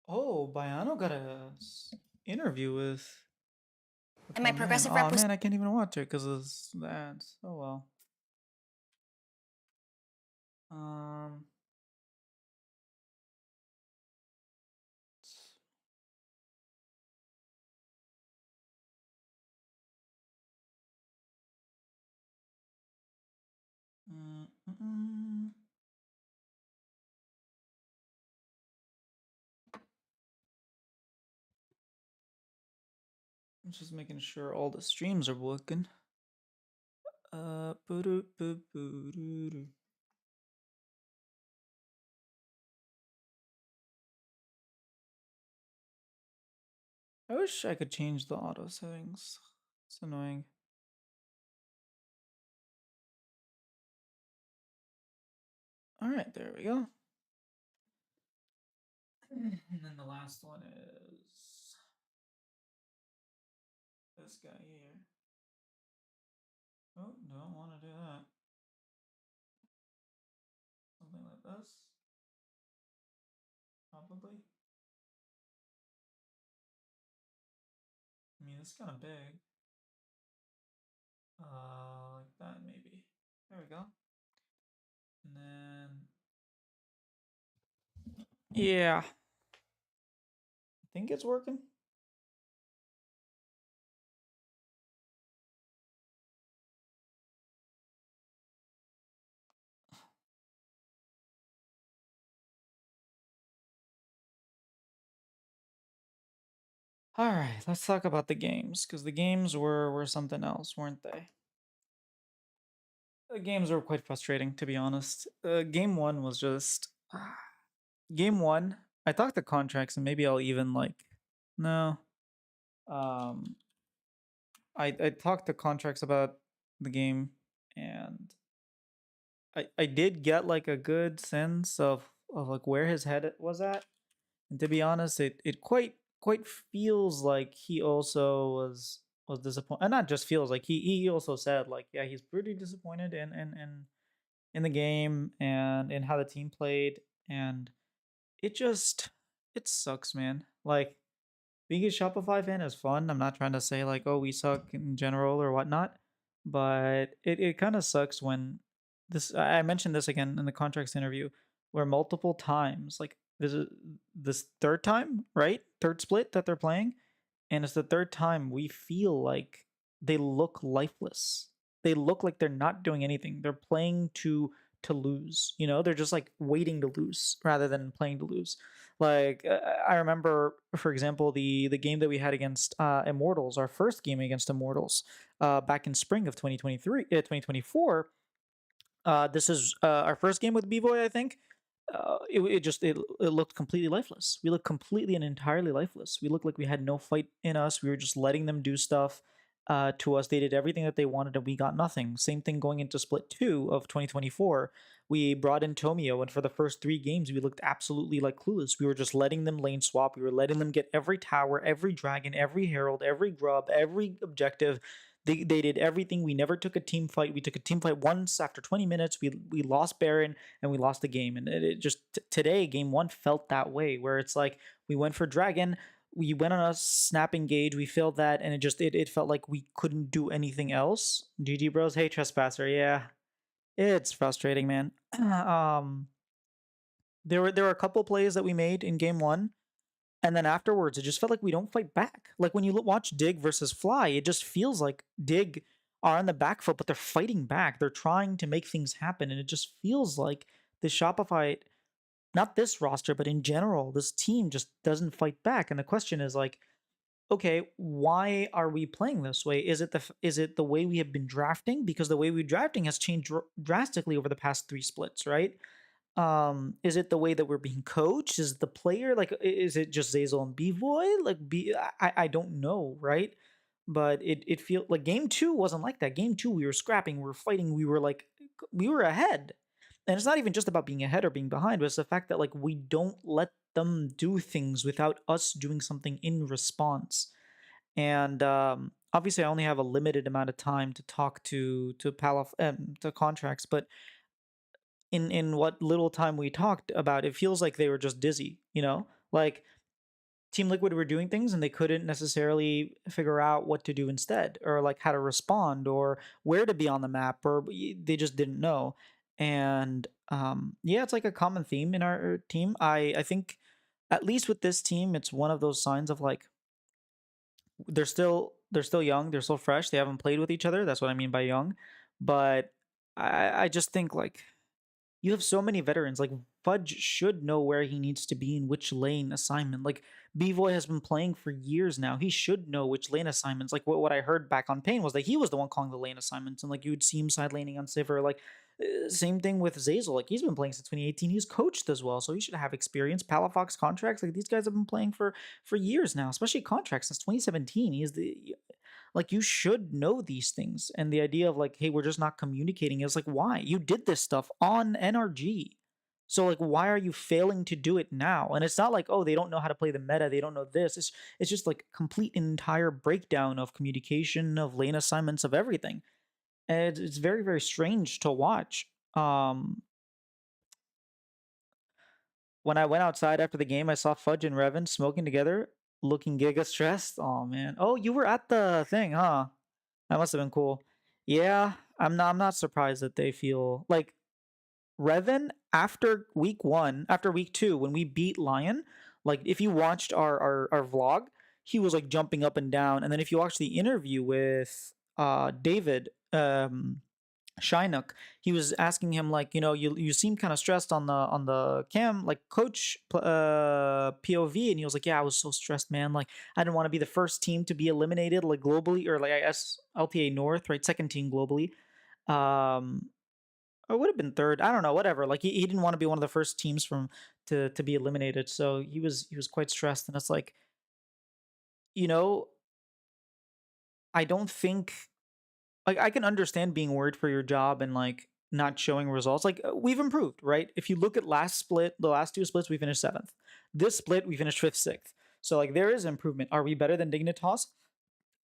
Oh, Bayano got a interview with And my my man. progressive Oh rep was man, I can't even watch it because of the ads. Oh well. Um, mm, mm, mm. I'm just making sure all the streams are working. Boo-doo. I wish I could change the auto settings. It's annoying. All right, there we go. And then the last one is this guy here. Oh, don't want to do that. Something like this, probably. I mean, it's kind of big. Like that maybe. There we go. And then, yeah, I think it's working. All right, let's talk about the games because the games were something else, weren't they? The games were quite frustrating, to be honest. Game one was just game one. I talked the contracts, and maybe I'll even like no. Um, I talked the contracts about the game, and I did get like a good sense of like where his head was at. And to be honest, it quite feels like he also was disappointed. And not just feels like he also said like yeah, he's pretty disappointed in the game and in how the team played, and it just it sucks, man. Like being a Shopify fan is fun. I'm not trying to say like, oh, we suck in general or whatnot, but it kind of sucks when this. I mentioned this again in the contracts interview, where multiple times, like this third time, right, third split that they're playing, and it's the third time we feel like they look lifeless. They look like they're not doing anything. They're playing to lose. You know, they're just like waiting to lose rather than playing to lose. Like I remember, for example, the game that we had against Immortals, our first game against Immortals, back in spring of 2023, 2024. This is our first game with Bvoy, I think. It looked completely lifeless. We looked completely and entirely lifeless. We looked like we had no fight in us. We were just letting them do stuff to us. They did everything that they wanted, and we got nothing. Same thing going into Split 2 of 2024. We brought in Tomio, and for the first three games, we looked absolutely like clueless. We were just letting them lane swap. We were letting them get every tower, every dragon, every herald, every grub, every objective. They did everything. We never took a team fight. We took a team fight once after 20 minutes. We lost Baron and we lost the game. And it just today, game one felt that way, where it's like we went for Dragon, we went on a snap engage, we failed that, and it felt like we couldn't do anything else. GG bros, hey Trespasser, yeah, it's frustrating, man. um, there were a couple plays that we made in game one, and then afterwards, it just felt like we don't fight back. Like when you watch Dig versus Fly, it just feels like Dig are on the back foot, but they're fighting back. They're trying to make things happen, and it just feels like the Shopify, not this roster, but in general, this team just doesn't fight back. And the question is like, okay, why are we playing this way? Is it the way we have been drafting? Because the way we're drafting has changed drastically over the past three splits, right? Is it the way that we're being coached? Is it the player, like is it just Zazel and Bvoy? Like I don't know, right? But it feel like game two wasn't like that. Game two, we were scrapping, we were fighting, we were like we were ahead. And it's not even just about being ahead or being behind, but it's the fact that like we don't let them do things without us doing something in response. And obviously I only have a limited amount of time to talk to contracts, but in what little time we talked about, it feels like they were just dizzy, you know? Like Team Liquid were doing things and they couldn't necessarily figure out what to do instead, or like how to respond, or where to be on the map, or they just didn't know. And yeah, it's like a common theme in our team. I think at least with this team, it's one of those signs of like they're still young, they're still fresh, they haven't played with each other. That's what I mean by young. But I just think like you have so many veterans. Like Fudge should know where he needs to be in which lane assignment. Like Bvoy has been playing for years now. He should know which lane assignments. Like what I heard back on Pain was that he was the one calling the lane assignments, and like you would see him side laning on Sivir. Like same thing with Zazel. Like he's been playing since 2018. He's coached as well, so he should have experience. Palafox contracts. Like these guys have been playing for years now, especially contracts since 2017. He's the like you should know these things. And the idea of like, hey, we're just not communicating is like, why? You did this stuff on NRG. So like why are you failing to do it now? And it's not like, oh, they don't know how to play the meta, they don't know this. It's just like complete entire breakdown of communication, of lane assignments, of everything. And it's very, very strange to watch. When I went outside after the game, I saw Fudge and Revan smoking together, looking giga stressed. Oh man. Oh, you were at the thing, huh? That must have been cool. Yeah, I'm not surprised that they feel like Revan after week 1, after week 2 when we beat Lion, like if you watched our vlog, he was like jumping up and down. And then if you watch the interview with David Shynook, he was asking him like, you seem kind of stressed on the cam, like coach POV, and he was like, yeah, I was so stressed, man. Like I didn't want to be the first team to be eliminated, like globally, or like I guess LTA North, right, second team globally, um, or would have been third. I don't know, whatever. Like he didn't want to be one of the first teams from to be eliminated, so he was quite stressed, and it's like, you know, I don't think like I can understand being worried for your job and like not showing results. Like we've improved, right? If you look at last split, the last two splits, we finished 7th. This split, we finished 5th, 6th. So like there is improvement. Are we better than Dignitas?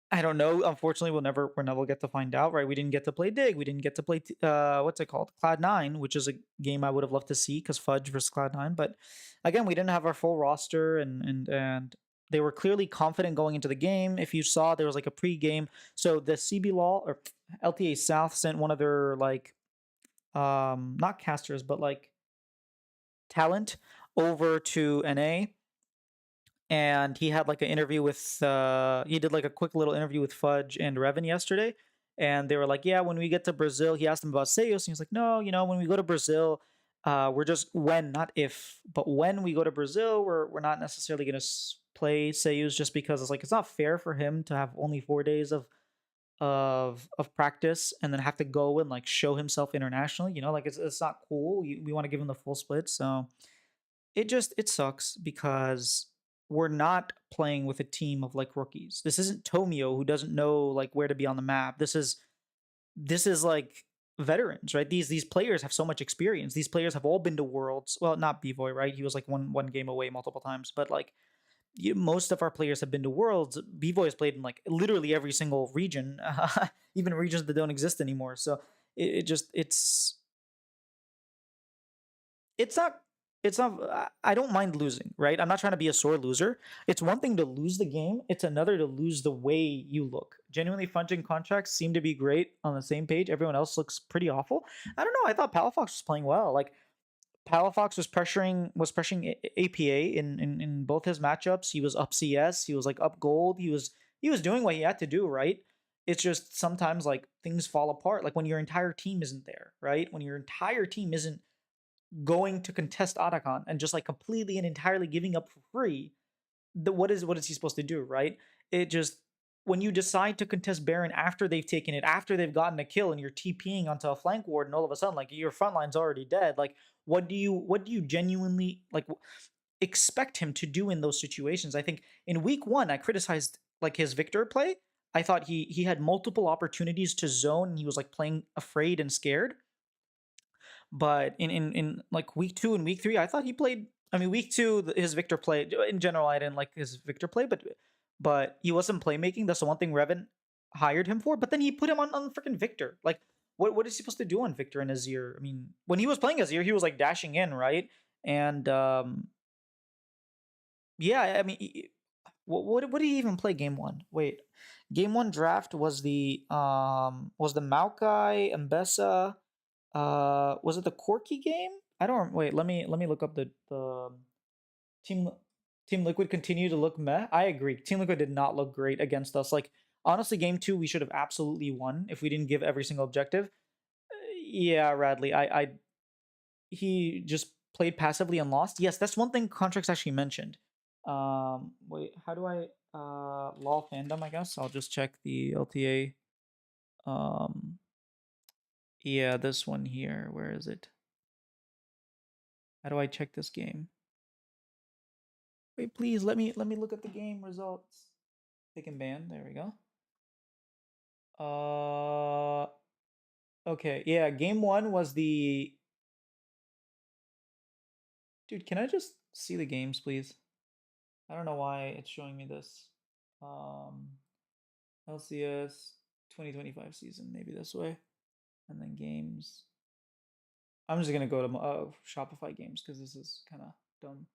I don't know. Unfortunately, we'll never get to find out, right? We didn't get to play Dig. We didn't get to play what's it called? Cloud9, which is a game I would have loved to see because Fudge versus Cloud9. But again, we didn't have our full roster, and they were clearly confident going into the game. If you saw, there was like a pre-game. So the CB Law or LTA South sent one of their like not casters, but like talent over to NA, and he had like an interview with he did like a quick little interview with Fudge and Revan yesterday, and they were like, yeah, when we get to Brazil, he asked him about Seus, and he was like, no, when we go to Brazil, we're just when, not if, but when we go to Brazil, we're not necessarily gonna play Seus, just because it's like it's not fair for him to have only 4 days of practice and then have to go and like show himself internationally. Like it's not cool. We want to give him the full split, so it sucks because we're not playing with a team of like rookies. This isn't Tomio who doesn't know like where to be on the map. This is like veterans, right? These players have so much experience. These players have all been to Worlds. Well, not Bvoy, right? He was like one game away multiple times, but like most of our players have been to Worlds. Bvoy has played in like literally every single region, even regions that don't exist anymore. So it's not I don't mind losing, right? I'm not trying to be a sore loser. It's one thing to lose the game, it's another to lose the way you look. Genuinely, Funging contracts seem to be great on the same page. Everyone else looks pretty awful. I don't know, I thought Palafox was playing well. Like Palafox was pressuring APA in both his matchups. He was up CS, he was like up gold, he was doing what he had to do, right? It's just sometimes like things fall apart, like when your entire team isn't there, right? When your entire team isn't going to contest Otacon and just like completely and entirely giving up for free, what is he supposed to do, right? It just when you decide to contest Baron after they've taken it, after they've gotten a kill, and you're TPing onto a flank ward, and all of a sudden like your front line's already dead. Like what do you genuinely like expect him to do in those situations? I think in week 1 I criticized like his Victor play. I thought he had multiple opportunities to zone, and he was like playing afraid and scared. But in like week 2 and week 3, I thought he played. I mean, week 2, his Victor play in general, I didn't like his Victor play, but he wasn't playmaking. That's the one thing Revan hired him for. But then he put him on freaking Victor. Like, what is he supposed to do on Victor and Azir? I mean, when he was playing Azir, he was like dashing in, right? And yeah, I mean, What did he even play game one? Wait, game one draft was the Maokai Mbessa. Was it the Corky game? I don't. Wait, let me look up the team. Team Liquid continue to look meh. I agree. Team Liquid did not look great against us. Like honestly, game two we should have absolutely won if we didn't give every single objective. Yeah, Radley. He just played passively and lost. Yes, that's one thing Contracts actually mentioned. Wait, how do I lol fandom? I guess I'll just check the LTA. Um, yeah, this one here. Where is it? How do I check this game? Wait, please let me look at the game results. Pick and ban. There we go. Okay, yeah. Game one was the. Dude, can I just see the games, please? I don't know why it's showing me this. Um, LCS 2025 season, maybe this way. And then games. I'm just gonna go to Shopify games because this is kind of dumb.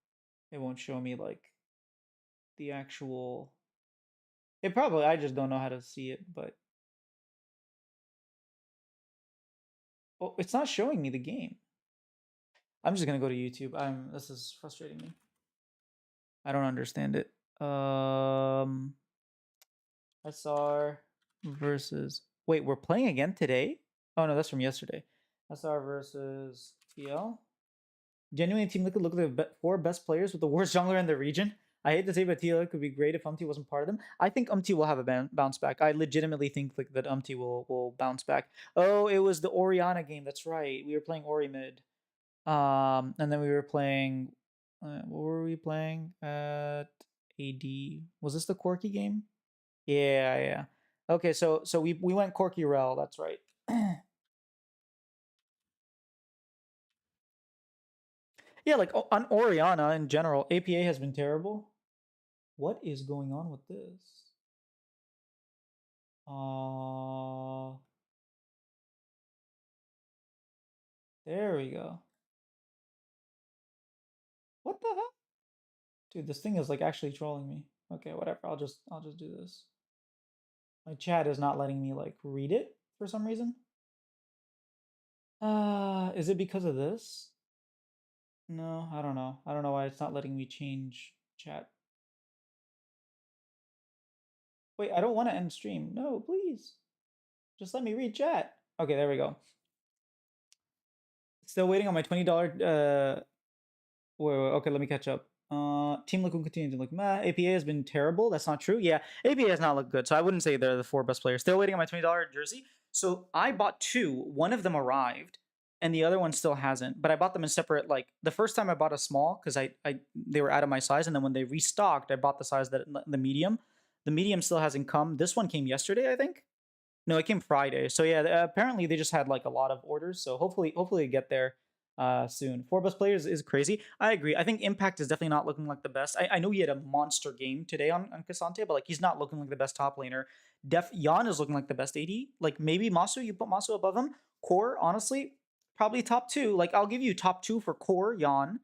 It won't show me like the actual. It probably I just don't know how to see it, but oh, it's not showing me the game. I'm just gonna go to YouTube. This is frustrating me. I don't understand it. SR versus. Wait, we're playing again today? Oh no, that's from yesterday. SR versus TL. Genuinely, Team Liquid look like the four best players with the worst jungler in the region. I hate to say, but TL could be great if Umti wasn't part of them. I think Umti will have a bounce back. I legitimately think like that Umti will bounce back. Oh, it was the Orianna game. That's right. We were playing Ori mid. And then we were playing. What were we playing at AD? Was this the Corky game? Yeah, yeah. Okay, so we went Corky Rel. That's right. Yeah, like on Orianna in general, APA has been terrible. What is going on with this? There we go. What the hell? Dude, this thing is like actually trolling me. Okay, whatever. I'll just do this. My chat is not letting me like read it for some reason. Is it because of this? No, I don't know. I don't know why it's not letting me change chat. Wait, I don't want to end stream. No, please. Just let me read chat. Okay, there we go. Still waiting on my $20. Wait, okay, let me catch up. Team Liquid continue to look meh. APA has been terrible. That's not true. Yeah, APA has not looked good. So I wouldn't say they're the four best players. Still waiting on my $20 jersey. So I bought two. One of them arrived, and the other one still hasn't. But I bought them in separate. Like the first time I bought a small because they were out of my size, and then when they restocked, I bought the size that the medium. The medium still hasn't come. This one came yesterday, I think. No, it came Friday. So yeah, apparently they just had like a lot of orders. So hopefully it get there soon. Four best players is crazy. I agree. I think Impact is definitely not looking like the best. I know he had a monster game today on Cassante, but like he's not looking like the best top laner. Yan is looking like the best AD. Like maybe Masu, you put Masu above him. Core, honestly, probably top two. Like I'll give you top two for Core, Yan.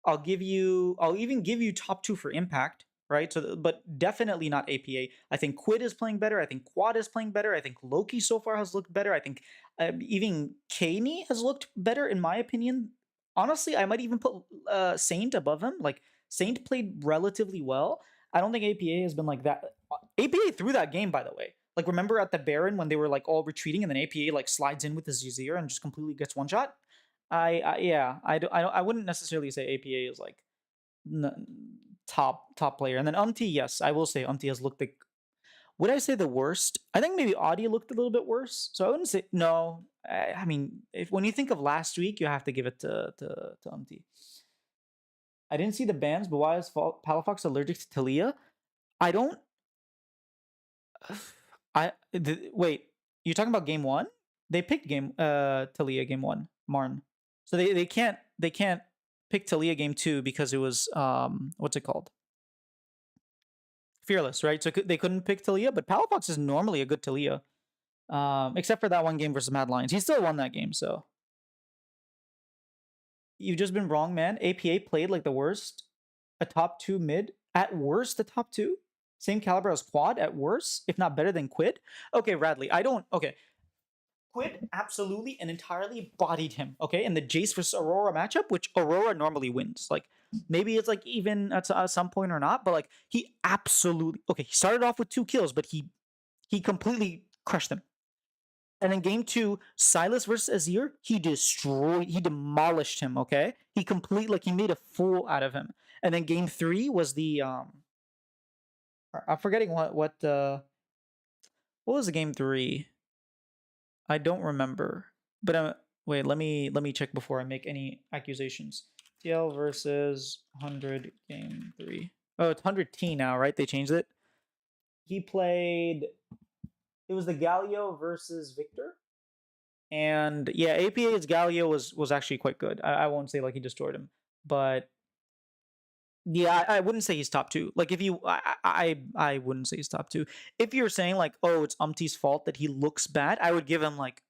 I'll even give you top two for Impact, right? So, but definitely not APA. I think Quid is playing better. I think Quad is playing better. I think Loki so far has looked better. I think even Kaney has looked better, in my opinion. Honestly, I might even put Saint above him. Like, Saint played relatively well. I don't think APA has been like that. APA threw that game, by the way. Like, remember at the Baron when they were like all retreating and then APA like slides in with his Zizir and just completely gets one shot? Yeah, I wouldn't necessarily say APA is like top player. And then Umti, yes, I will say Umti has looked like. Would I say the worst? I think maybe Audi looked a little bit worse. So I wouldn't say no. I mean, if when you think of last week, you have to give it to Umti. I didn't see the bans, but why is Palafox allergic to Talia? I don't. Wait. You're talking about game one? They picked Talia game one, Marn. So they can't pick Talia game two because it was what's it called? Fearless, right? So they couldn't pick Talia, but Palafox is normally a good Talia. Except for that one game versus Mad Lions. He still won that game, so. You've just been wrong, man. APA played like the worst. A top two mid. At worst, the top two. Same caliber as Quad at worst, if not better than Quid. Okay, Radley, I don't. Okay. Quid absolutely and entirely bodied him, okay, in the Jace versus Aurora matchup, which Aurora normally wins. Like, maybe it's like even at some point or not, but like he absolutely okay. He started off with 2 kills, but he completely crushed them. And in game 2, Silas versus Azir, he demolished him. Okay, he made a fool out of him. And then game 3 was the I'm forgetting what was the game 3. I don't remember, but wait. Let me check before I make any accusations. TL versus 100 game 3. Oh, it's 100T now, right? They changed it. He played. It was the Galio versus Victor, and yeah, APA's Galio was actually quite good. I won't say like he destroyed him, but yeah, I wouldn't say he's top 2. Like if you, I wouldn't say he's top 2. If you're saying like, oh, it's Umti's fault that he looks bad, I would give him like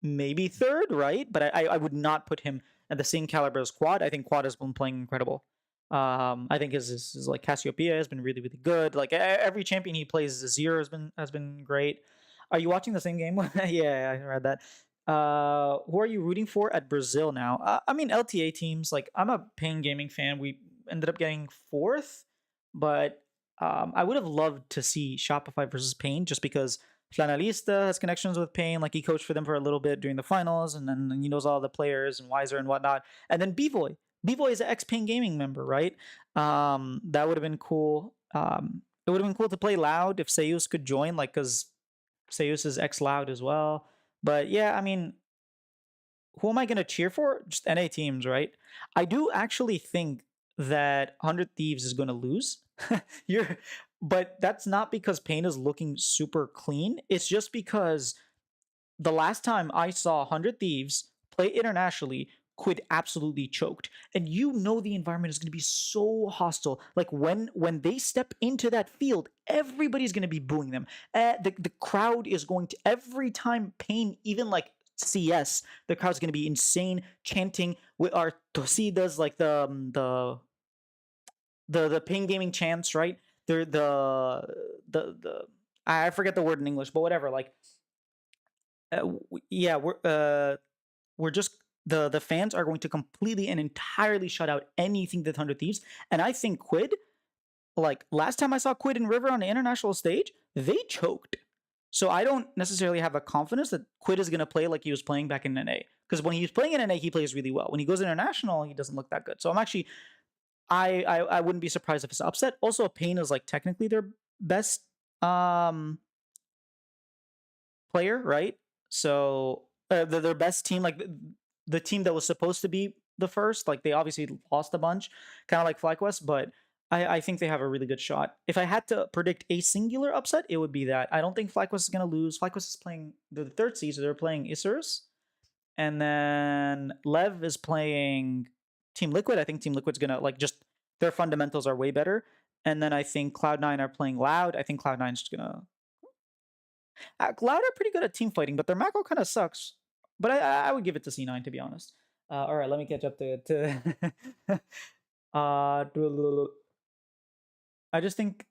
maybe 3rd, right? But I would not put him at the same caliber as Quad. I think Quad has been playing incredible. I think his like Cassiopeia has been really really good. Like every champion he plays, Azir has been great. Are you watching the same game? Yeah, I read that. Who are you rooting for at Brazil now? I mean LTA teams. Like I'm a Pain Gaming fan. We ended up getting 4th, but I would have loved to see Shopify versus Pain just because Flanalista has connections with Pain. Like he coached for them for a little bit during the finals, and then he knows all the players and Wiser and whatnot. And then Bvoy. Bvoy is an ex Pain Gaming member, right? That would have been cool. It would have been cool to play Loud if Seus could join, like because Seus is ex Loud as well. But yeah, I mean, who am I going to cheer for? Just NA teams, right? I do actually think that 100 Thieves is going to lose. You're but that's not because Pain is looking super clean. It's just because the last time I saw 100 Thieves play internationally, Quid absolutely choked. And you know the environment is going to be so hostile. Like when they step into that field, everybody's going to be booing them. The crowd is going to every time Pain even like CS, the crowd's going to be insane chanting with our Tosidas like the Pain Gaming chants, right? They're the I forget the word in English, but whatever. Like, yeah, we're just the fans are going to completely and entirely shut out anything that 100 Thieves. And I think Quid, like last time I saw Quid and River on the international stage, they choked. So I don't necessarily have a confidence that Quid is going to play like he was playing back in NA. Because when he's playing in NA, he plays really well. When he goes international, he doesn't look that good. So I'm actually I wouldn't be surprised if it's upset. Also, Pain is like technically their best player, right? So their best team, like the team that was supposed to be the first, like they obviously lost a bunch, kind of like FlyQuest, but I think they have a really good shot. If I had to predict a singular upset, it would be that. I don't think FlyQuest is going to lose. FlyQuest is playing the 3rd seed, so they're playing Isurus. And then Lev is playing Team Liquid. I think Team Liquid's gonna like just their fundamentals are way better. And then I think Cloud9 are playing Loud. I think Cloud9's just gonna. Loud are pretty good at team fighting, but their macro kind of sucks. But I would give it to C9 to be honest. All right, let me catch up to I just think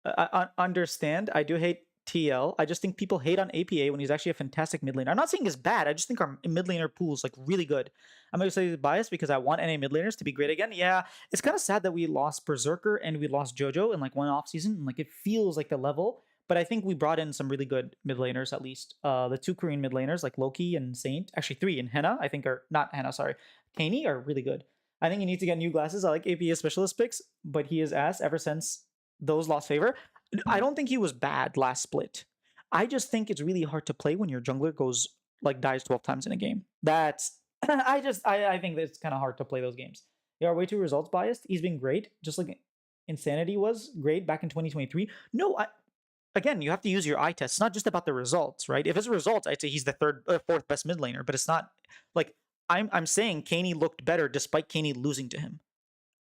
I understand. I do hate TL. I just think people hate on APA when he's actually a fantastic mid laner. I'm not saying he's bad. I just think our mid laner pool is like really good. I'm going to say he's biased because I want NA mid laners to be great again. Yeah, it's kind of sad that we lost Berserker and we lost JoJo in like one off season. And like it feels like the level, but I think we brought in some really good mid laners at least. The 2 Korean mid laners like Loki and Saint, actually 3 and Henna, I think are not Henna, sorry, Kaney are really good. I think you need to get new glasses. I like APA specialist picks, but he is ass ever since those lost favor. I don't think he was bad last split. I just think it's really hard to play when your jungler goes like dies 12 times in a game. That's I think that it's kind of hard to play those games. They are way too results biased. He's been great, just like Insanity was great back in 2023. No, again, you have to use your eye test. It's not just about the results, right? If it's results, I'd say he's the 4th best mid laner, but it's not like I'm saying Kaney looked better despite Kaney losing to him.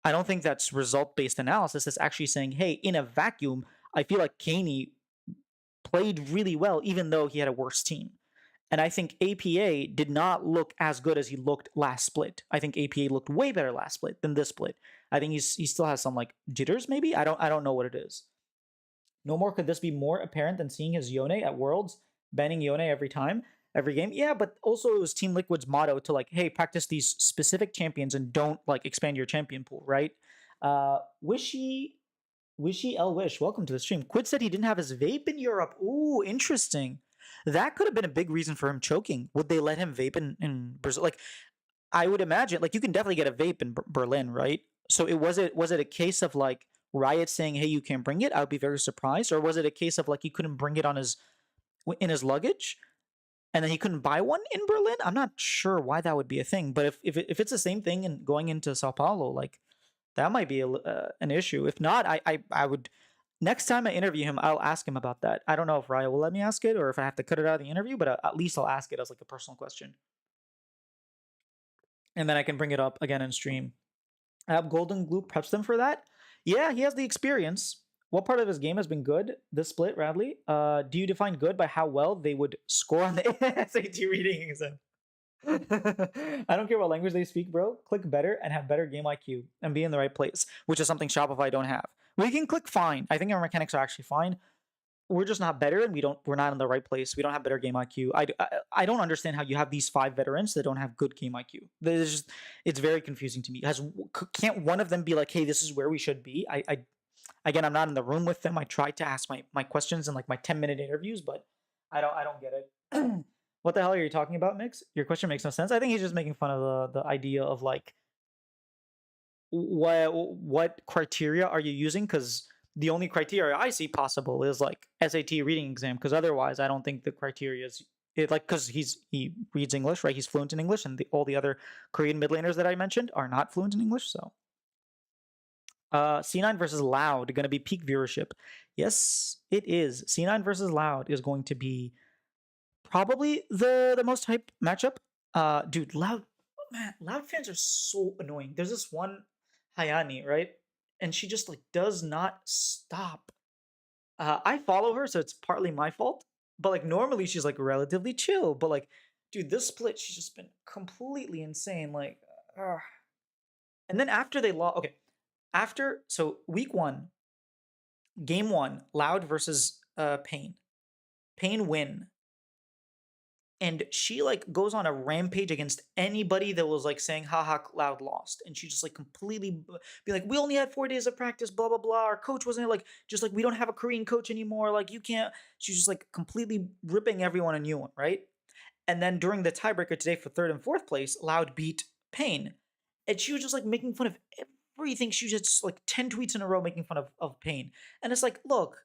I don't think that's result-based analysis. It's actually saying, hey, in a vacuum, I feel like Kaney played really well, even though he had a worse team. And I think APA did not look as good as he looked last split. I think APA looked way better last split than this split. I think he still has some like jitters, maybe. I don't know what it is. No more could this be more apparent than seeing his Yone at Worlds, banning Yone every time, every game. Yeah, but also it was Team Liquid's motto to like, hey, practice these specific champions and don't like expand your champion pool, right? Wishy L Wish, welcome to the stream. Quid said he didn't have his vape in Europe. Ooh, interesting. That could have been a big reason for him choking. Would they let him vape in Brazil? Like, I would imagine, like, you can definitely get a vape in Berlin, right? So was it a case of like Riot saying, "Hey, you can't bring it"? I would be very surprised. Or was it a case of like he couldn't bring it on his luggage, and then he couldn't buy one in Berlin? I'm not sure why that would be a thing. But if it's the same thing and going into Sao Paulo, like that might be an issue. If not, I would. Next time I interview him, I'll ask him about that. I don't know if Riot will let me ask it or if I have to cut it out of the interview, but at least I'll ask it as like a personal question. And then I can bring it up again in stream. Golden Glue preps them for that. Yeah, he has the experience. What part of his game has been good this split, Radley? Do you define good by how well they would score on the SAT reading exam? I don't care what language they speak, bro. Click better and have better game IQ and be in the right place, which is something Shopify don't have. We can click fine. I think our mechanics are actually fine. We're just not better, and we're not in the right place. We don't have better game IQ. I don't understand how you have these 5 veterans that don't have good game IQ. It's very confusing to me. Can't one of them be like, hey, this is where we should be? Again, I'm not in the room with them. I tried to ask my questions in like my 10-minute interviews, but I don't get it. What the hell are you talking about, Mix? Your question makes no sense. I think he's just making fun of the idea of like what criteria are you using? Because the only criteria I see possible is like SAT reading exam. Because otherwise, I don't think the criteria is it like because he reads English, right? He's fluent in English, and all the other Korean mid laners that I mentioned are not fluent in English. So, C9 versus Loud going to be peak viewership. Yes, it is. C9 versus Loud is going to be probably the most hype matchup. Dude, Loud fans are so annoying. There's this one Hayani, right? And she just like does not stop. I follow her, so it's partly my fault. But like normally she's like relatively chill. But like, dude, this split she's just been completely insane. Like, and then after they lost, okay, so week 1, game 1, Loud versus Pain. Pain win. And she like goes on a rampage against anybody that was like saying haha Loud lost, and she just like completely be like, we only had 4 days of practice, blah blah blah, our coach wasn't like, just like we don't have a Korean coach anymore, like you can't. She's just like completely ripping everyone a new one, right? And then during the tiebreaker today for 3rd and 4th place, Loud beat Pain, and she was just like making fun of everything. She was just like 10 tweets in a row making fun of Pain, and it's like, look,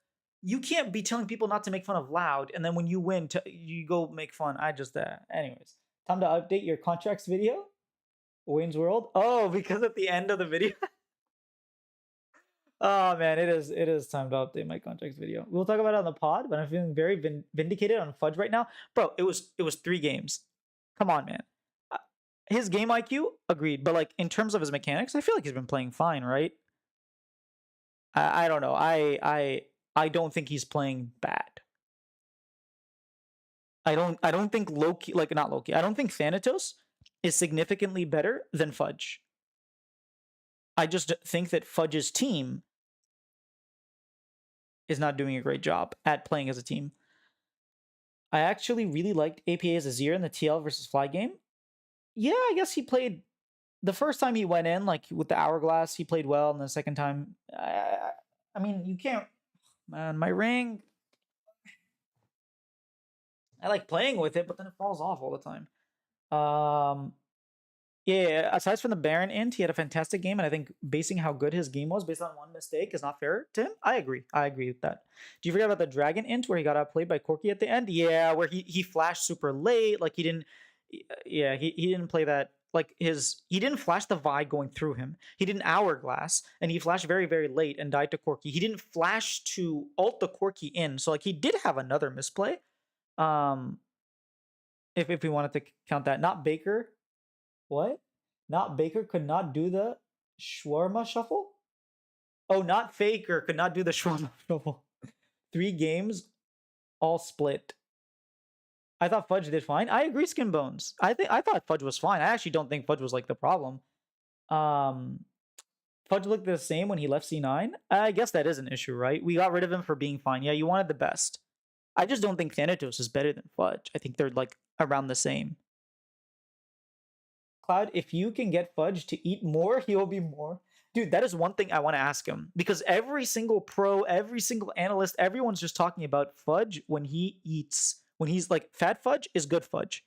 you can't be telling people not to make fun of Loud, and then when you win, you go make fun. Anyways, time to update your contracts video. Wayne's World. Oh, because at the end of the video. Oh man, it is time to update my contracts video. We'll talk about it on the pod, but I'm feeling very vindicated on Fudge right now, bro. It was 3 games. Come on, man. His game IQ, agreed, but like in terms of his mechanics, I feel like he's been playing fine, right? I don't know. I don't think he's playing bad. I don't think Loki, like not Loki. I don't think Thanatos is significantly better than Fudge. I just think that Fudge's team is not doing a great job at playing as a team. I actually really liked APA's Azir in the TL versus Fly game. Yeah, I guess he played the first time he went in, like with the Hourglass, he played well, and the second time, I mean, you can't. Man, my ring. I like playing with it, but then it falls off all the time. Yeah, aside from the Baron int, he had a fantastic game, and I think basing how good his game was based on one mistake is not fair to him. I agree with that. Do you forget about the Dragon int where he got outplayed by Corki at the end? Yeah, where he flashed super late, like he didn't. Yeah, he didn't play that. Like he didn't flash the Vi going through him. He didn't Hourglass, and he flashed very late and died to Corki. He didn't flash to ult the Corki in, so like he did have another misplay. If we wanted to count that, not Baker. What? Not Baker could not do the shawarma shuffle? Oh, not Faker could not do the shawarma shuffle. 3 games, all split. I thought Fudge did fine. I agree, Skin Bones. I thought Fudge was fine. I actually don't think Fudge was like the problem. Um, Fudge looked the same when he left C9. I guess that is an issue, right? We got rid of him for being fine. Yeah, you wanted the best. I just don't think Thanatos is better than Fudge. I think they're like around the same. Cloud, if you can get Fudge to eat more, he'll be more. Dude, that is one thing I want to ask him because every single pro, every single analyst, everyone's just talking about Fudge when he eats. When he's like, fat Fudge is good Fudge.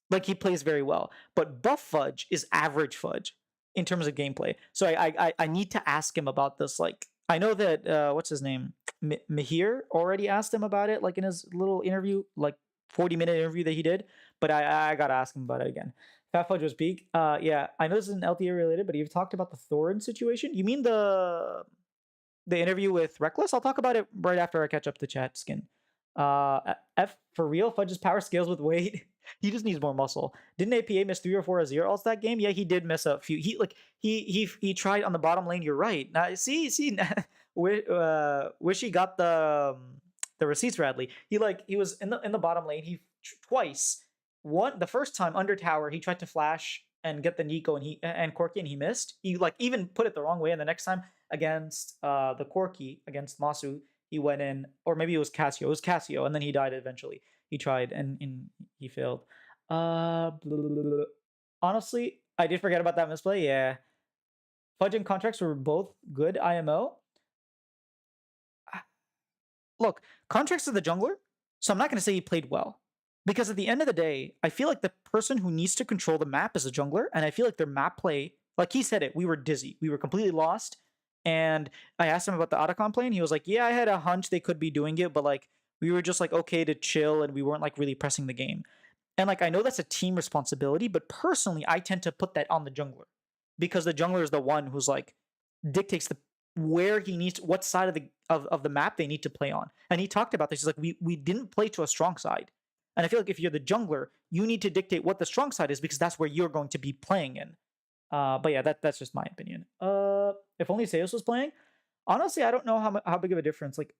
Like he plays very well, but buff Fudge is average Fudge in terms of gameplay. So I need to ask him about this. Like I know that what's his name, Mahir already asked him about it, like in his little interview, like 40-minute interview that he did. But I gotta ask him about it again. Fat Fudge was peak. Yeah, I know this isn't LTA related, but you've talked about the Thorin situation. You mean the interview with Reckless? I'll talk about it right after I catch up the chat, Skin. F for real, Fudge's power scales with weight. He just needs more muscle. Didn't APA miss 3 or 4 Azir ults that game? Yeah, he did miss a few. He tried on the bottom lane. You're right. Now see, wish he got the receipts, Radley. He was in the bottom lane. He twice. The first time under tower, he tried to flash and get the Nico and Corki, and he missed. He like even put it the wrong way. And the next time against the Corki against Masu, he went in, or maybe it was Cassio. It was Cassio, and then he died eventually. He tried and he failed. Honestly, I did forget about that misplay. Yeah, Fudge and Contracts were both good IMO. Look, Contracts is the jungler, so I'm not going to say he played well. Because at the end of the day, I feel like the person who needs to control the map is a jungler, and I feel like their map play, like he said it, we were dizzy. We were completely lost. And I asked him about the Otacon play, and he was like, yeah, I had a hunch they could be doing it, but like we were just like okay to chill and we weren't like really pressing the game. And like I know that's a team responsibility, but personally I tend to put that on the jungler. Because the jungler is the one who's like dictates where he needs, what side of the map they need to play on. And he talked about this. He's like, we didn't play to a strong side. And I feel like if you're the jungler, you need to dictate what the strong side is because that's where you're going to be playing in. But yeah, that's just my opinion. If only Seos was playing, honestly, I don't know how big of a difference. Like,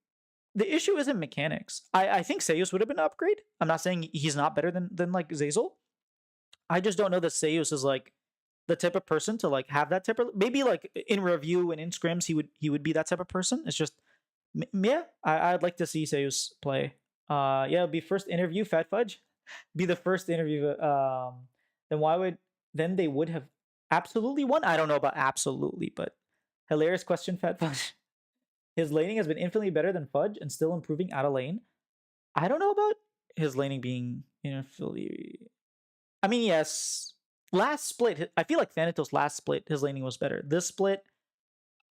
the issue isn't mechanics. I think Seos would have been an upgrade. I'm not saying he's not better than like Zeyzal. I just don't know that Seos is like the type of person to like have that type of, maybe like in review and in scrims he would be that type of person. It's just yeah, I'd like to see Seus play. Yeah, it'll be first interview, Fat Fudge. Be the first interview. Then they would have absolutely won? I don't know about absolutely, but hilarious question, Fat Fudge. His laning has been infinitely better than Fudge and still improving out of lane. I don't know about his laning being infinitely. I mean, yes. Last split, I feel like Thanatos' last split, his laning was better. This split,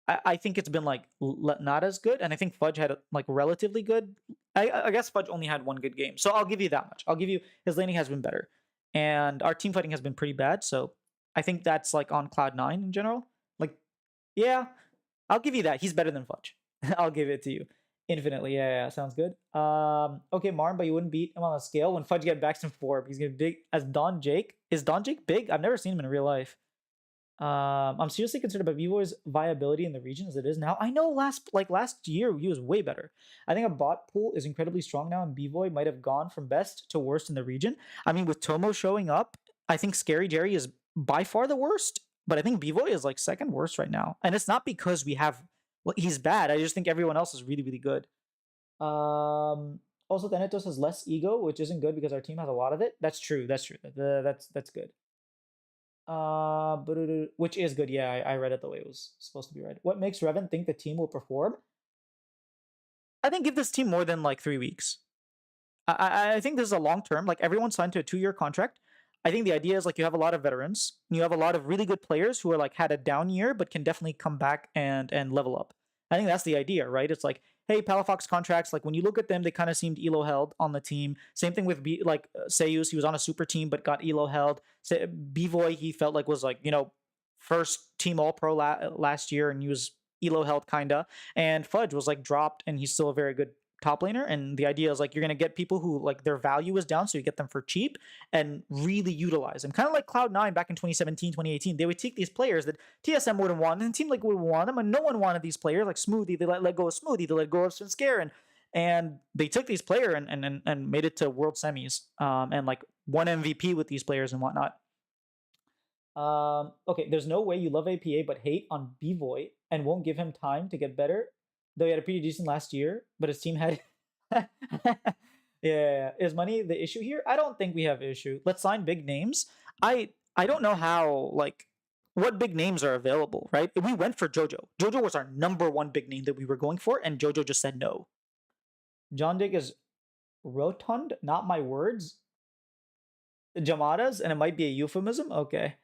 I think it's been like not as good, and I think Fudge had like relatively good. I guess Fudge only had one good game, so I'll give you that much. I'll give you his laning has been better, and our team fighting has been pretty bad. So I think that's like on Cloud9 in general. Like, yeah, I'll give you that. He's better than Fudge. I'll give it to you infinitely. Yeah, sounds good. Okay, Marn, but you wouldn't beat him on a scale when Fudge get back some form. He's gonna be big as Don Jake. Is Don Jake big? I've never seen him in real life. I'm seriously concerned about Vivo's viability in the region as it is now. I know last year he was way better. I think a bot pool is incredibly strong now, and Bivoy might have gone from best to worst in the region. I mean, with Tomo showing up, I think Scary Jerry is by far the worst, but I think Bivoy is like second worst right now. And it's not because he's bad. I just think everyone else is really, really good. Also, Thanatos has less ego, which isn't good because our team has a lot of it. That's true. That's good. Which is good. Yeah, I read it the way it was supposed to be read. What makes Revan think the team will perform? I think give this team more than like 3 weeks. I think this is a long term. Like everyone signed to a 2-year contract. I think the idea is like you have a lot of veterans. You have a lot of really good players who are like had a down year but can definitely come back and level up. I think that's the idea, right? It's like, hey, Palafox contracts, like when you look at them, they kind of seemed elo held on the team. Same thing with Seus. He was on a super team but got elo held. Bivoy, he felt like was like, first team all pro last year and he was elo held kinda. And Fudge was like dropped and he's still a very good top laner. And the idea is like you're gonna get people who like their value is down, so you get them for cheap and really utilize them. Kind of like Cloud9 back in 2017, 2018. They would take these players that TSM wouldn't want, and Team Liquid would want them, and no one wanted these players like Smoothie. They let go of Smoothie. They let go of Svenskeren. and they took these players and made it to world semis, and like won MVP with these players and whatnot. Okay, there's no way you love APA but hate on Bvoy and won't give him time to get better, though he had a pretty decent last year, but his team had. Yeah, is money the issue here? I don't think we have issue. Let's sign big names. I don't know how, like, what big names are available, right? We went for Jojo. Jojo was our number one big name that we were going for, and Jojo just said no. John Dick is rotund, not my words. Jamadas, and it might be a euphemism. Okay.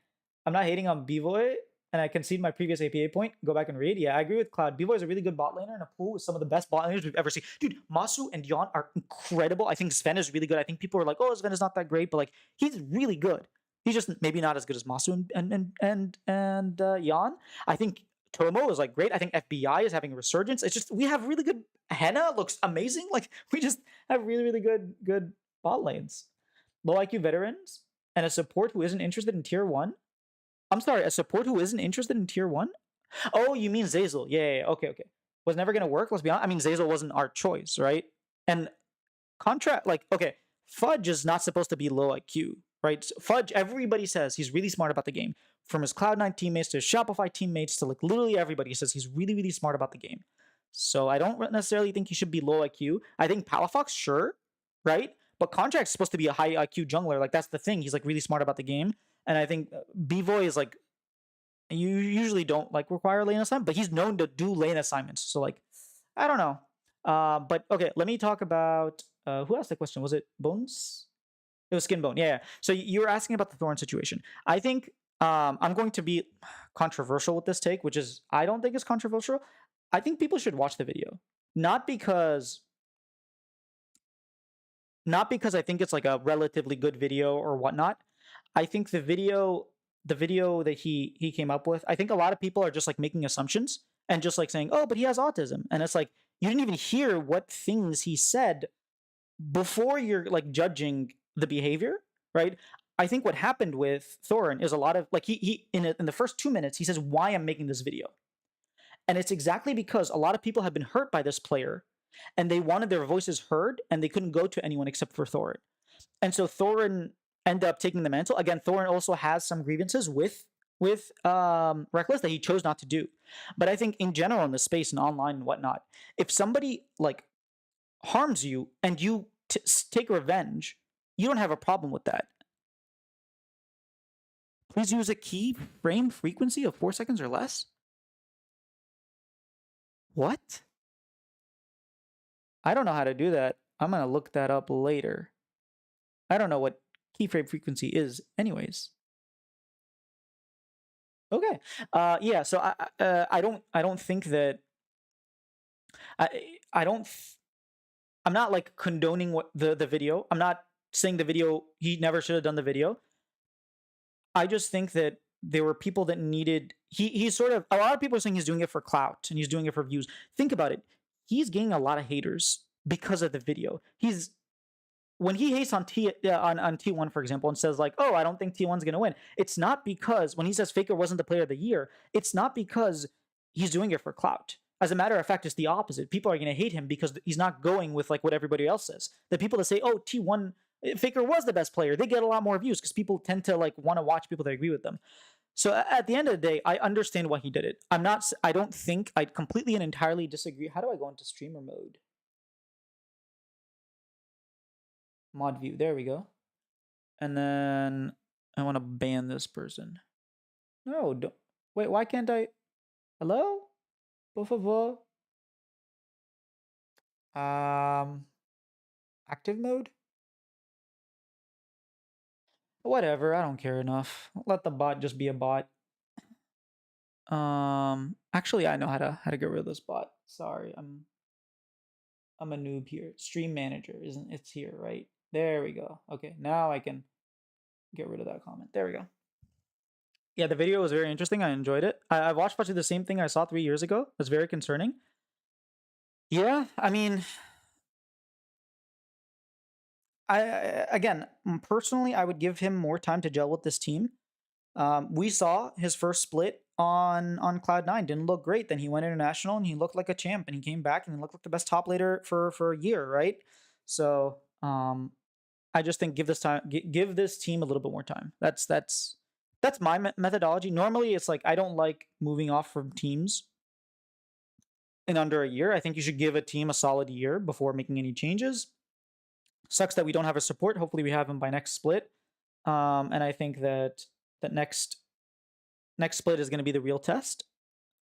I'm not hating on Bvoy, and I concede my previous APA point. Go back and read. Yeah, I agree with Cloud. Bvoy is a really good bot laner in a pool with some of the best bot laners we've ever seen. Dude, Masu and Yon are incredible. I think Sven is really good. I think people are like, oh, Sven is not that great, but like he's really good. He's just maybe not as good as Masu and Yon. I think Tomo is like great. I think FBI is having a resurgence. It's just we have really good. Henna looks amazing. Like we just have really good bot lanes. Low IQ veterans and a support who isn't interested in tier 1. I'm sorry, a support who isn't interested in tier 1? Oh, you mean Zeyzal. Yeah, okay. Was never going to work, let's be honest. I mean, Zeyzal wasn't our choice, right? And contract, like, okay, Fudge is not supposed to be low IQ, right? Fudge, everybody says he's really smart about the game. From his Cloud9 teammates to his Shopify teammates to like literally everybody says he's really smart about the game. So I don't necessarily think he should be low IQ. I think Palafox, sure, right? But Contract's supposed to be a high IQ jungler. Like, that's the thing. He's like really smart about the game. And I think Bvoy is like, you usually don't like require lane assignment, but he's known to do lane assignments. So like, I don't know. But okay, let me talk about who asked the question? Was it Bones? It was Skinbone. Yeah. So you were asking about the Thorn situation. I think I'm going to be controversial with this take, which is I don't think it's controversial. I think people should watch the video, not because I think it's like a relatively good video or whatnot. I think the video that he came up with, I think a lot of people are just like making assumptions and just like saying, oh, but he has autism. And it's like, you didn't even hear what things he said before you're like judging the behavior, right? I think what happened with Thorin is a lot of like he in the first 2 minutes, he says why I'm making this video. And it's exactly because a lot of people have been hurt by this player and they wanted their voices heard and they couldn't go to anyone except for Thorin. And so Thorin ended up taking the mantle. Again, Thorin also has some grievances with Reckless that he chose not to do. But I think in general in the space and online and whatnot, if somebody like harms you and you take revenge, you don't have a problem with that. Please use a key frame frequency of 4 seconds or less. What? I don't know how to do that. I'm going to look that up later. I don't know what keyframe frequency is anyways. Okay. Yeah, so I don't think that I'm not like condoning what the video. I'm not saying the video he never should have done the video. I just think that there were people that needed he's sort of a lot of people are saying he's doing it for clout and he's doing it for views. Think about it. He's getting a lot of haters because of the video. When he hates on T1, for example, and says like, oh, I don't think T1's going to win, it's not because when he says Faker wasn't the player of the year, it's not because he's doing it for clout. As a matter of fact, it's the opposite. People are going to hate him because he's not going with like what everybody else says. The people that say, oh, T1 Faker was the best player, they get a lot more views because people tend to like want to watch people that agree with them. So at the end of the day, I understand why he did it. I don't think I completely and entirely disagree. How do I go into streamer mode? Mod view. There we go. And then I want to ban this person. No, don't. Wait, why can't I? Hello? Por favor. Active mode? Whatever, I don't care enough. Let the bot just be a bot. Actually, I know how to get rid of this bot. Sorry, I'm a noob here. Stream manager, isn't it's here, right? There we go. Okay, now I can get rid of that comment. There we go. Yeah, the video was very interesting. I enjoyed it. I've watched much of the same thing I saw 3 years ago. It's very concerning. Yeah, I mean, again, personally, I would give him more time to gel with this team. We saw his first split on Cloud 9, didn't look great. Then he went international and he looked like a champ, and he came back and he looked like the best top laner for a year, right? So I just think give this team a little bit more time. That's my methodology. Normally, it's like I don't like moving off from teams in under a year. I think you should give a team a solid year before making any changes. Sucks that we don't have a support. Hopefully, we have him by next split. And I think that next split is going to be the real test.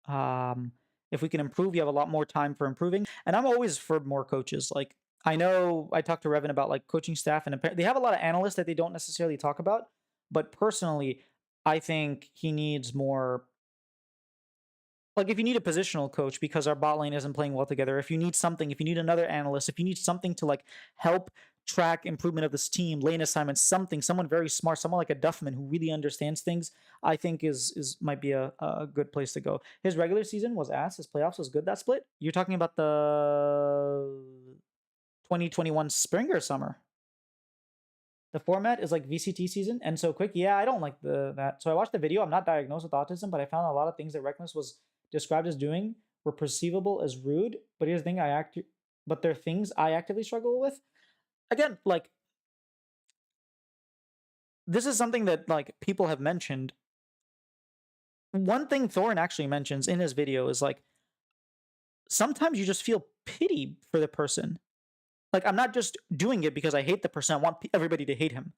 If we can improve, you have a lot more time for improving. And I'm always for more coaches. Like, I know I talked to Revan about like coaching staff, and they have a lot of analysts that they don't necessarily talk about. But personally, I think he needs more. Like, if you need a positional coach because our bot lane isn't playing well together, if you need something, if you need another analyst, if you need something to like help track improvement of this team, lane assignments, someone very smart, someone like a Duffman who really understands things, I think is might be a good place to go. His regular season was ass. His playoffs was good. That split. You're talking about the 2021 spring or summer? The format is like VCT season and so quick. Yeah, I don't like that. So I watched the video. I'm not diagnosed with autism, but I found a lot of things that Reckless was described as doing were perceivable as rude. But here's the thing: but they're things I actively struggle with. Again, like, this is something that like people have mentioned. One thing Thorin actually mentions in his video is like sometimes you just feel pity for the person. Like, I'm not just doing it because I hate the person. I want everybody to hate him.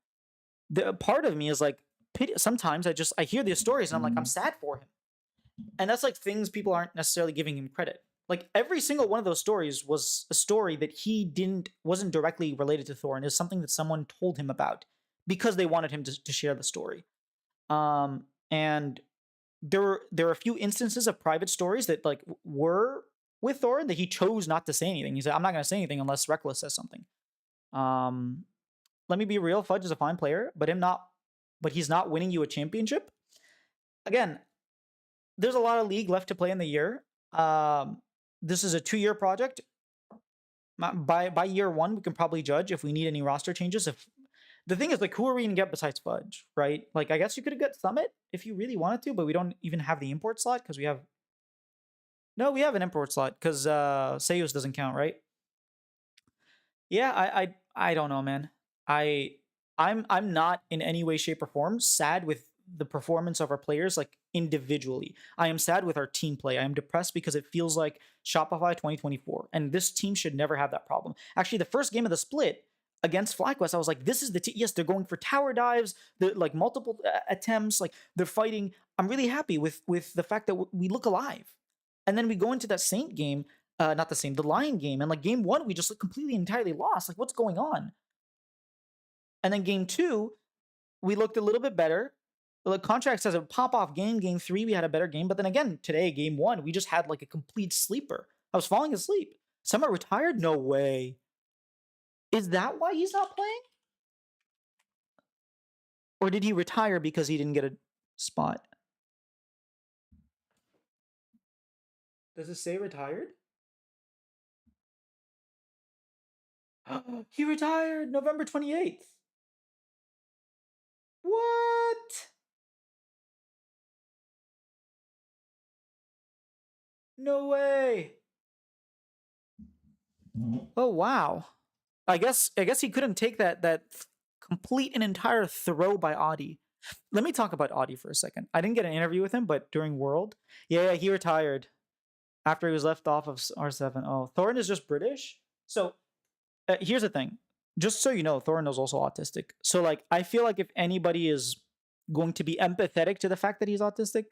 The part of me is like pity. Sometimes I hear these stories and I'm like, I'm sad for him. And that's like things people aren't necessarily giving him credit. Like, every single one of those stories was a story that he wasn't directly related to Thorin. It's something that someone told him about because they wanted him to share the story. And there are a few instances of private stories that like were with Thorin that he chose not to say anything. He said, I'm not going to say anything unless Reckless says something. Let me be real, Fudge is a fine player, but he's not winning you a championship. Again, there's a lot of league left to play in the year. This is a 2-year project. By year 1, we can probably judge if we need any roster changes. If the thing is, like, who are we gonna get besides Fudge, right? Like, I guess you could have got Summit if you really wanted to, but we don't even have the import slot because we have an import slot because Seus doesn't count, right? Yeah, I don't know, man. I'm not in any way, shape, or form sad with the performance of our players, like, individually. I am sad with our team play. I am depressed because it feels like Shopify 2024, and this team should never have that problem. Actually, the first game of the split against FlyQuest, I was like, this is the team. Yes, they're going for tower dives, like multiple attempts, like they're fighting. I'm really happy with the fact that we look alive. And then we go into that Saint game, not the Saint, the Lion game, and like game 1, we just look completely entirely lost. Like, what's going on? And then game 2, we looked a little bit better. The contract says a pop off game. Game 3, we had a better game. But then again, today, game 1, we just had like a complete sleeper. I was falling asleep. Summit retired? No way. Is that why he's not playing? Or did he retire because he didn't get a spot? Does it say retired? He retired November 28th. What? No way. Oh, wow. I guess he couldn't take that complete and entire throw by Audi. Let me talk about Audi for a second. I didn't get an interview with him, but during World, yeah, he retired after he was left off of R7. Oh, Thorin is just British. So here's the thing. Just so you know, Thorin is also autistic. So like, I feel like if anybody is going to be empathetic to the fact that he's autistic,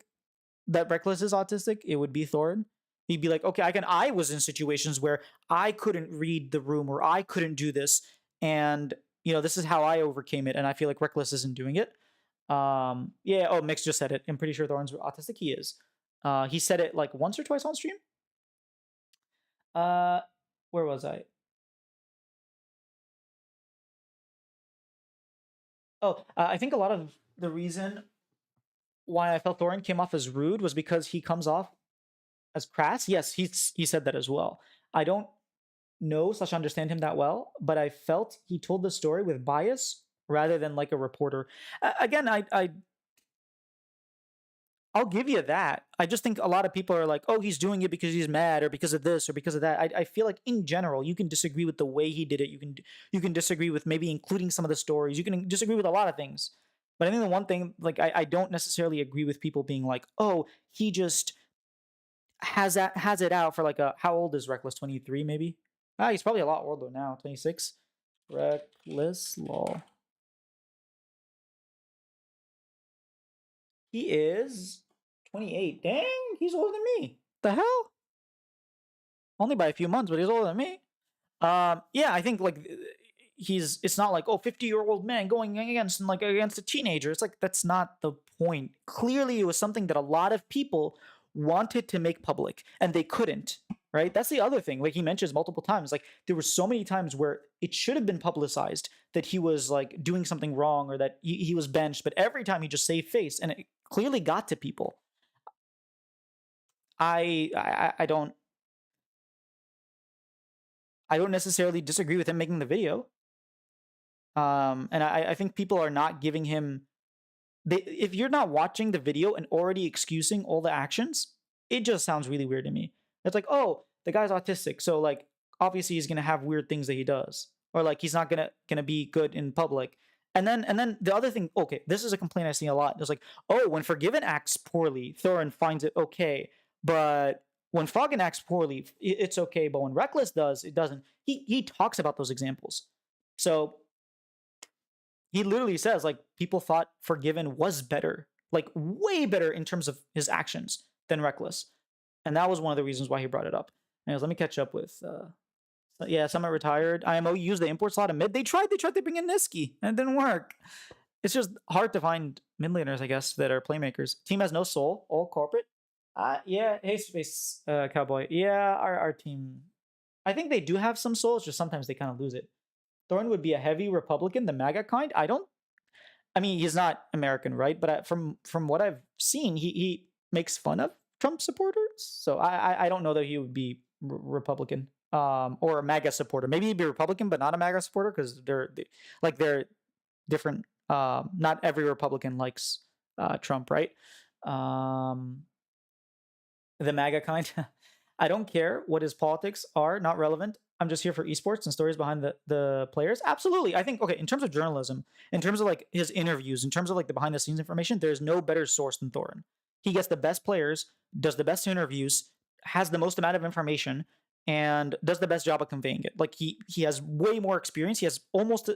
that Reckless is autistic, it would be Thorin. He'd be like, okay, I was in situations where I couldn't read the room or I couldn't do this. And, this is how I overcame it. And I feel like Reckless isn't doing it. Yeah. Oh, Mix just said it. I'm pretty sure Thorin's autistic. He is. He said it like once or twice on stream. Where was I? Oh, I think a lot of the reason why I felt Thorin came off as rude was because he comes off as crass. Yes, he said that as well. I don't know / understand him that well, but I felt he told the story with bias rather than like a reporter. Again, I'll give you that. I just think a lot of people are like, oh, he's doing it because he's mad or because of this or because of that. I feel like in general, you can disagree with the way he did it. You can disagree with maybe including some of the stories. You can disagree with a lot of things. But I think the one thing, like, I don't necessarily agree with people being like, oh, he just has it out for like a how old is Reckless? 23 maybe? Ah, he's probably a lot older now, 26. Reckless Law. He is 28. Dang, he's older than me. The hell? Only by a few months, but he's older than me. Yeah, I think like it's not like, oh, 50-year-old man going against a teenager. It's like that's not the point. Clearly it was something that a lot of people wanted to make public and they couldn't, right? That's the other thing. Like he mentions multiple times, like there were so many times where it should have been publicized that he was like doing something wrong or that he was benched, but every time he just saved face and it clearly got to people. I don't necessarily disagree with him making the video. And I think people are not giving him. If you're not watching the video and already excusing all the actions, it just sounds really weird to me. It's like, oh, the guy's autistic, so like obviously he's gonna have weird things that he does, or like he's not gonna be good in public. And then the other thing, okay, this is a complaint I see a lot. It's like, oh, when Forgiven acts poorly, Thorin finds it okay, but when Froggen acts poorly, it's okay, but when Reckless does, it doesn't. He talks about those examples. So he literally says like people thought Forgiven was better, like way better in terms of his actions than Reckless, and that was one of the reasons why he brought it up. Anyways, let me catch up with. Yeah, Summit retired. IMO used the import slot in mid. They tried to bring in Niski, and it didn't work. It's just hard to find mid laners, I guess, that are playmakers. Team has no soul, all corporate. Yeah, hey Space Cowboy. Yeah, our team. I think they do have some soul. It's just sometimes they kind of lose it. Thorin would be a heavy Republican, the MAGA kind. I mean, he's not American, right? But from what I've seen, he makes fun of Trump supporters. So I don't know that he would be Republican or a MAGA supporter. Maybe he'd be Republican, but not a MAGA supporter because they're different. Not every Republican likes Trump, right? The MAGA kind. I don't care what his politics are, not relevant. I'm just here for esports and stories behind the players. Absolutely. I think, okay, in terms of journalism, in terms of like his interviews, in terms of like the behind the scenes information, there's no better source than Thorin. He gets the best players, does the best interviews, has the most amount of information, and does the best job of conveying it. Like he has way more experience. He has almost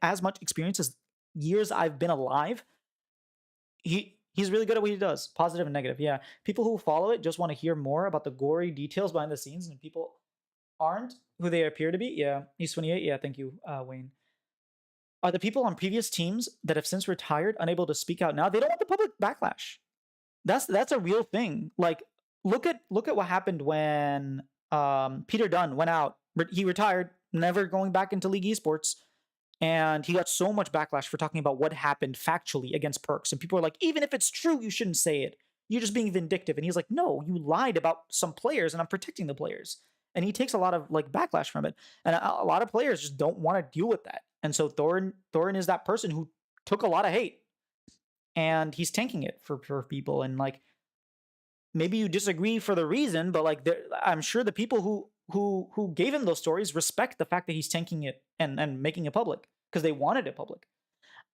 as much experience as years I've been alive. He's really good at what he does, positive and negative. Yeah, people who follow it just want to hear more about the gory details behind the scenes, and people aren't who they appear to be. Yeah, he's 28. Yeah, thank you, Wayne. Are the people on previous teams that have since retired unable to speak out now? They don't want the public backlash. That's a real thing. Like, look at what happened when Peter Dunn went out. He retired, never going back into League Esports. And he got so much backlash for talking about what happened factually against Perkz. And people are like, even if it's true, you shouldn't say it. You're just being vindictive. And he's like, no, you lied about some players and I'm protecting the players. And he takes a lot of like backlash from it. And a lot of players just don't want to deal with that. And so Thorin is that person who took a lot of hate. And he's tanking it for people. And like, maybe you disagree for the reason, but like I'm sure the people who gave him those stories respect the fact that he's tanking it and making it public because they wanted it public.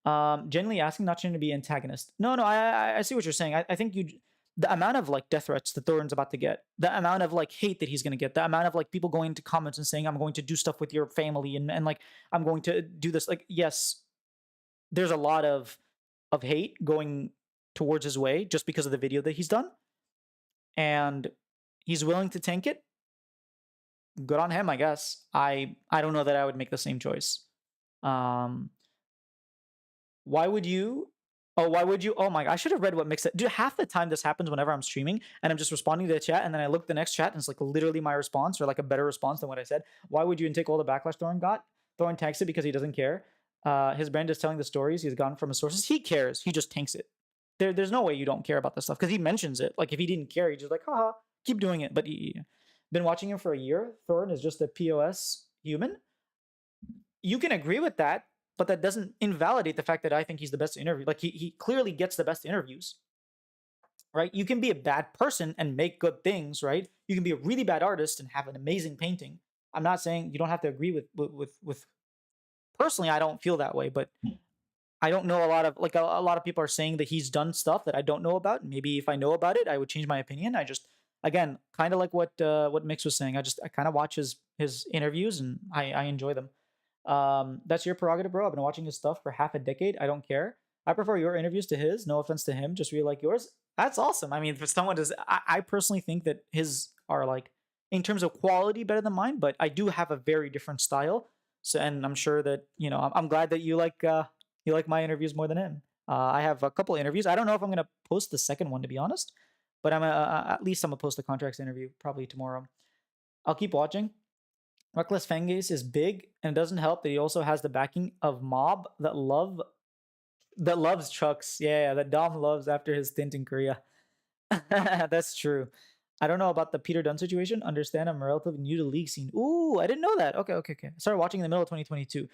Genuinely asking, not trying to be antagonist. No, I see what you're saying. I think the amount of like death threats that Thorin's about to get, the amount of like hate that he's going to get, the amount of like people going into comments and saying, I'm going to do stuff with your family and like, I'm going to do this. Like, yes, there's a lot of hate going towards his way just because of the video that he's done. And he's willing to tank it. Good on him, I guess. I don't know that I would make the same choice. Why would you? Oh my! I should have read what Mick said. Dude, half the time this happens whenever I'm streaming and I'm just responding to the chat, and then I look at the next chat and it's like literally my response or like a better response than what I said. Why would you take all the backlash Thorin got? Thorin tanks it because he doesn't care. His brand is telling the stories he's gotten from his sources. He cares. He just tanks it. There's no way you don't care about this stuff because he mentions it. Like if he didn't care, he's just like, haha, keep doing it. But been watching him for a year. Thorin is just a POS human. You can agree with that, but that doesn't invalidate the fact that I think he's the best interview. Like he clearly gets the best interviews. right? You can be a bad person and make good things, right? You can be a really bad artist and have an amazing painting. I'm not saying you don't have to agree with personally, I don't feel that way, but I don't know a lot of like a lot of people are saying that he's done stuff that I don't know about. Maybe if I know about it, I would change my opinion. I just again, kind of like what Mix was saying. I kind of watch his interviews and I enjoy them. That's your prerogative, bro. I've been watching his stuff for half a decade. I don't care. I prefer your interviews to his. No offense to him, just really like yours. That's awesome. I mean, for someone does, I personally think that his are like in terms of quality better than mine, but I do have a very different style. So, and I'm sure that I'm glad that you like my interviews more than him. I have a couple interviews. I don't know if I'm gonna post the second one to be honest, but at least I'm gonna post the contracts interview probably tomorrow. I'll keep watching. Reckless Fangase is big, and it doesn't help that he also has the backing of Mob that loves Chucks. Yeah, that Dom loves after his stint in Korea. That's true. I don't know about the Peter Dunn situation. Understand I'm relatively new to the league scene. Ooh, I didn't know that. Okay. I started watching in the middle of 2022.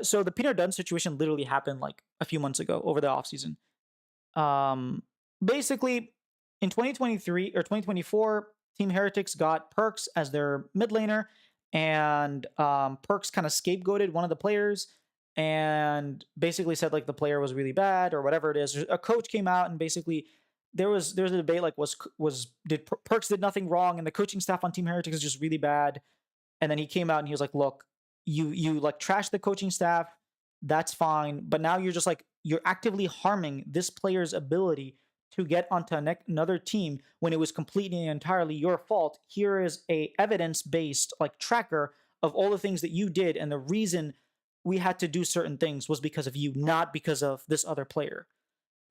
So the Peter Dunn situation literally happened like a few months ago over the offseason. Basically, in 2023 or 2024, Team Heretics got Perks as their mid laner, and Perks kind of scapegoated one of the players and basically said like the player was really bad or whatever it is. A coach came out and basically there's a debate like Perks did nothing wrong and the coaching staff on Team Heretics is just really bad. And then he came out and he was like, look, you like trash the coaching staff, that's fine, but now you're just like you're actively harming this player's ability to get onto another team when it was completely and entirely your fault. Here is a evidence-based like tracker of all the things that you did, and the reason we had to do certain things was because of you, not because of this other player.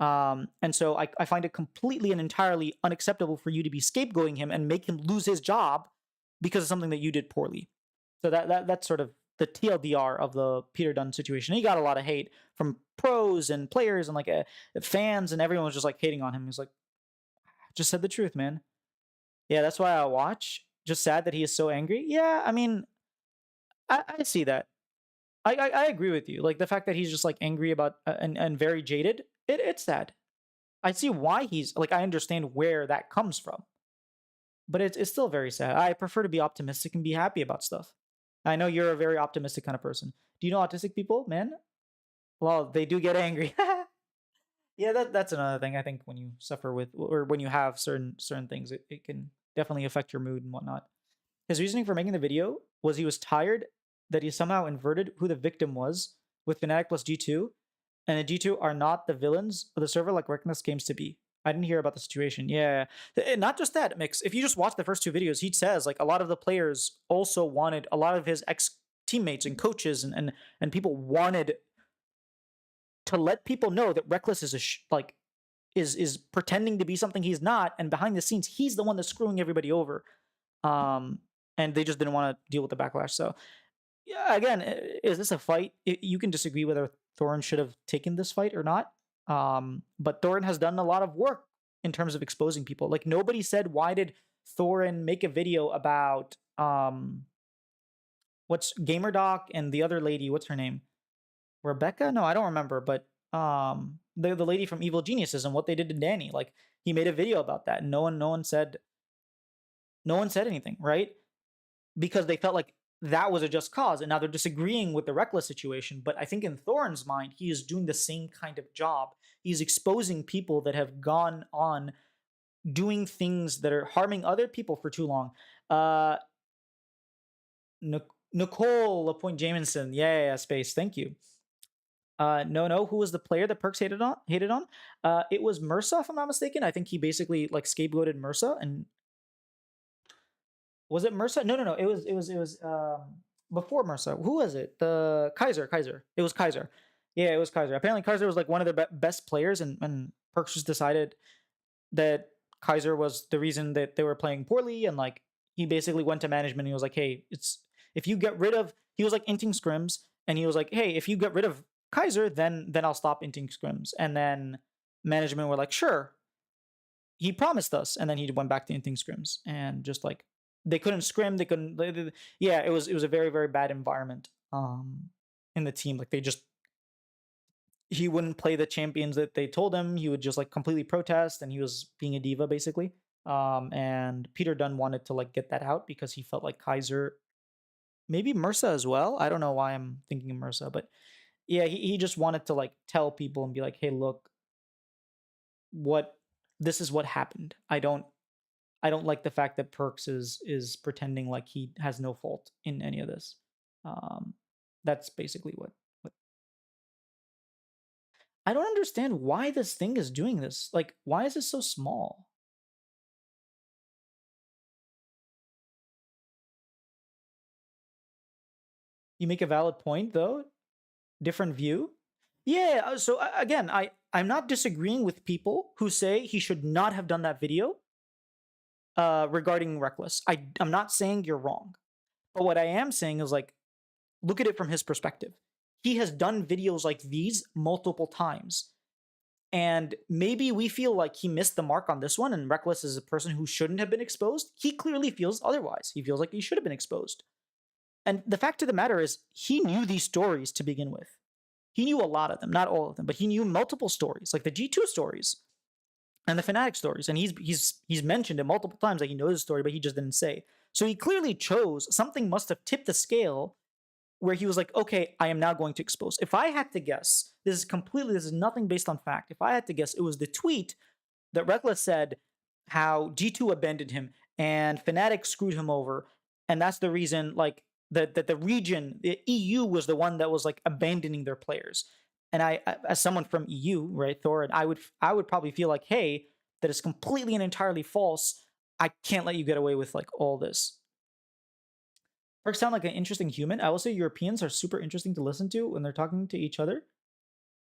And so I find it completely and entirely unacceptable for you to be scapegoating him and make him lose his job because of something that you did poorly. So that's sort of the TLDR of the Peter Dunn situation. He got a lot of hate from pros and players and like fans, and everyone was just like hating on him. He's like, just said the truth, man. Yeah, that's why I watch. Just sad that he is so angry. Yeah, I mean, I see that. I agree with you. Like the fact that he's just like angry about and very jaded. It's sad. I see why he's like. I understand where that comes from, but it's still very sad. I prefer to be optimistic and be happy about stuff. I know you're a very optimistic kind of person. Do you know autistic people, man? Well, they do get angry. Yeah, that's another thing. I think when you suffer with or when you have certain things, it can definitely affect your mood and whatnot. His reasoning for making the video was he was tired that he somehow inverted who the victim was with Fnatic plus G2, and the G2 are not the villains of the server like Reckless claims to be. I didn't hear about the situation. Yeah. Not just that, Mix. If you just watch the first two videos, he says like a lot of the players also wanted a lot of his ex teammates and coaches and people wanted to let people know that Reckless is like is pretending to be something he's not, and behind the scenes he's the one that's screwing everybody over. And they just didn't want to deal with the backlash. So yeah, again, is this a fight? You can disagree whether Thorin should have taken this fight or not. But Thorin has done a lot of work in terms of exposing people. Like nobody said, why did Thorin make a video about what's Gamerdoc and the other lady? What's her name? Rebecca? No, I don't remember. But the lady from Evil Geniuses and what they did to Danny. Like he made a video about that. And no one said anything, right? Because they felt like that was a just cause, and now they're disagreeing with the Reckless situation. But I think in Thorin's mind, he is doing the same kind of job. He's exposing people that have gone on doing things that are harming other people for too long. Nicole Lapointe Jamison, yeah, space. Thank you. No, who was the player that Perks hated on? It was Mursa, if I'm not mistaken. I think he basically like scapegoated Mursa, and was it Mursa? No. It was before Mursa. Who was it? The Kaiser. It was Kaiser. Yeah, it was Kaiser. Apparently, Kaiser was like one of the best players, and Perks just decided that Kaiser was the reason that they were playing poorly, and like he basically went to management and he was like, "Hey, it's if you get rid of," he was like inting scrims, and he was like, "Hey, if you get rid of Kaiser, then I'll stop inting scrims." And then management were like, "Sure." He promised us, and then he went back to inting scrims, and just like they couldn't scrim, they couldn't. Yeah, it was a very very bad environment in the team. Like they just he wouldn't play the champions that they told him. He would just like completely protest, and he was being a diva basically. And Peter Dunn wanted to like get that out because he felt like Kaiser, maybe Mursa as well. I don't know why I'm thinking of Mursa, but yeah, he just wanted to like tell people and be like, hey, look, what this is what happened. I don't like the fact that Perks is pretending like he has no fault in any of this. Um, that's basically what I don't understand why this thing is doing this. Like, why is it so small? You make a valid point though. Different view. Yeah. So again, I'm not disagreeing with people who say he should not have done that video regarding Reckless. I'm not saying you're wrong, but what I am saying is like, look at it from his perspective. He has done videos like these multiple times. And maybe we feel like he missed the mark on this one, and Reckless is a person who shouldn't have been exposed. He clearly feels otherwise. He feels like he should have been exposed. And the fact of the matter is, he knew these stories to begin with. He knew a lot of them, not all of them, but he knew multiple stories, like the G2 stories and the Fnatic stories. And he's mentioned it multiple times that he knows the story, but he just didn't say. So he clearly chose, something must have tipped the scale where he was like, okay, I am now going to expose. If I had to guess, this is nothing based on fact. If I had to guess, it was the tweet that Reckless said how G2 abandoned him and Fnatic screwed him over. And that's the reason, like, that the region, the EU was the one that was like abandoning their players. And I, as someone from EU, right, Thor, and I would probably feel like, hey, that is completely and entirely false. I can't let you get away with like all this. Perks sound like an interesting human. I will say Europeans are super interesting to listen to when they're talking to each other.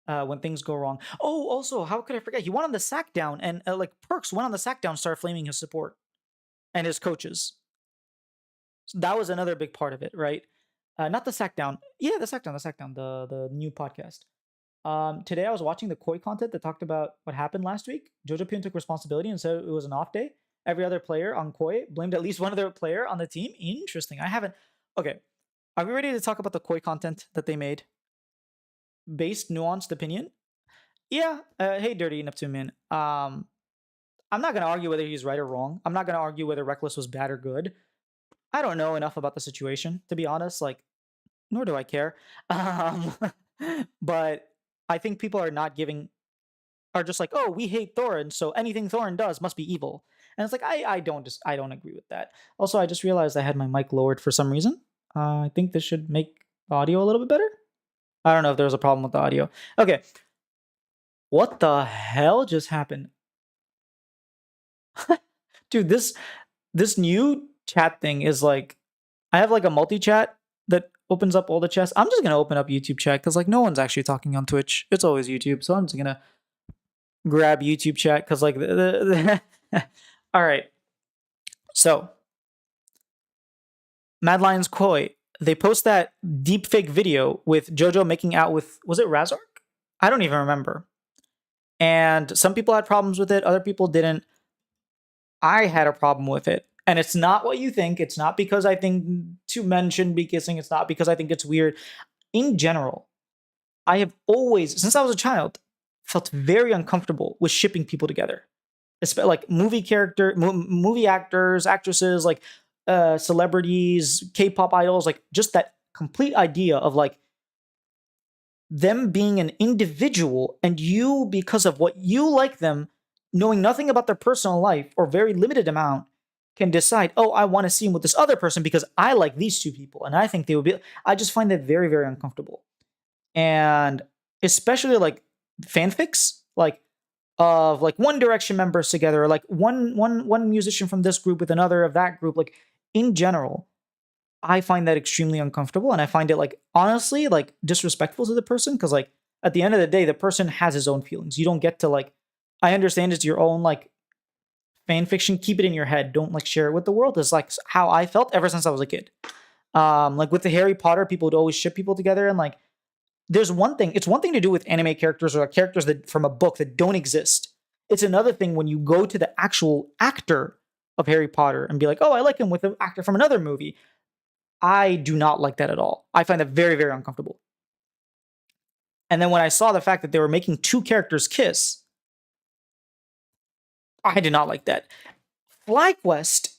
When things go wrong. Oh, also, how could I forget? He went on the sack down, and like Perks went on the sack down, started flaming his support and his coaches. So that was another big part of it, right? Not the sack down. Yeah, the sack down, the new podcast. Today I was watching the Koi content that talked about what happened last week. Jojo took responsibility and said it was an off day. Every other player on Koi blamed at least one other player on the team. Interesting. I haven't. Okay, are we ready to talk about the Koi content that they made? Based, nuanced opinion. Yeah. Hey, Dirty Neptune Man. I'm not gonna argue whether he's right or wrong. I'm not gonna argue whether Reckless was bad or good. I don't know enough about the situation to be honest. Like, nor do I care. Um, but I think people are just like, oh, we hate Thorin, so anything Thorin does must be evil. And it's like I don't agree with that. Also, I just realized I had my mic lowered for some reason. I think this should make audio a little bit better. I don't know if there was a problem with the audio. Okay, what the hell just happened? Dude, this new chat thing is like, I have like a multi-chat that opens up all the chats. I'm just gonna open up YouTube chat because like no one's actually talking on Twitch. It's always YouTube, so I'm just gonna grab YouTube chat because like all right. So Mad Lions Koi, they post that deep fake video with JoJo making out with, was it Razork? I don't even remember. And some people had problems with it, other people didn't. I had a problem with it. And it's not what you think. It's not because I think two men shouldn't be kissing. It's not because I think it's weird. In general, I have always, since I was a child, felt very uncomfortable with shipping people together. Like movie actors, actresses, like celebrities, K-pop idols, like just that complete idea of like them being an individual and you, because of what you like them, knowing nothing about their personal life or very limited amount, can decide, oh, I want to see him with this other person because I like these two people and I think they would be. I just find that very, very uncomfortable. And especially like fanfics, like of like One Direction members together, or like one musician from this group with another of that group. Like in general, I find that extremely uncomfortable, and I find it like honestly like disrespectful to the person because like at the end of the day, the person has his own feelings. You don't get to like. I understand it's your own like fan fiction. Keep it in your head. Don't like share it with the world. It's like how I felt ever since I was a kid. Like with the Harry Potter, people would always ship people together, and like there's one thing. It's one thing to do with anime characters or characters that from a book that don't exist. It's another thing when you go to the actual actor of Harry Potter and be like, oh, I like him with an actor from another movie. I do not like that at all. I find that very, very uncomfortable. And then when I saw the fact that they were making two characters kiss, I did not like that. FlyQuest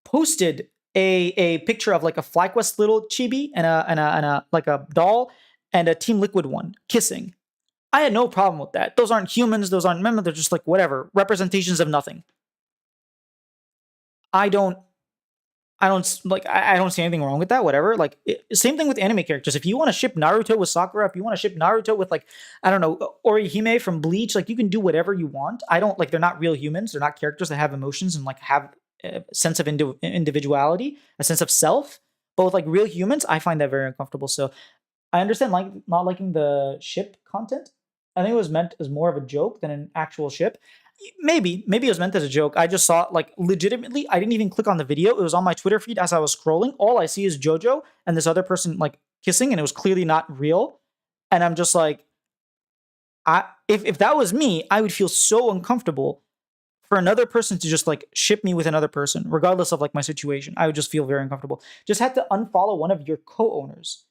posted a picture of like a FlyQuest little chibi and a like a doll and a Team Liquid one kissing. I had no problem with that. Those aren't humans. Those aren't men. They're just like whatever representations of nothing. I don't I don't see anything wrong with that. Whatever. Like same thing with anime characters. If you want to ship Naruto with Sakura, if you want to ship Naruto with like I don't know Orihime from Bleach, like you can do whatever you want. I don't like they're not real humans. They're not characters that have emotions and like have a sense of individuality, a sense of self. But with like real humans, I find that very uncomfortable. So I understand like not liking the ship content. I think it was meant as more of a joke than an actual ship. Maybe it was meant as a joke. I just saw it like legitimately. I didn't even click on the video. It was on my Twitter feed as I was scrolling. All I see is JoJo and this other person like kissing, and it was clearly not real. And I'm just like, if that was me, I would feel so uncomfortable for another person to just like ship me with another person, regardless of like my situation. I would just feel very uncomfortable. Just had to unfollow one of your co-owners.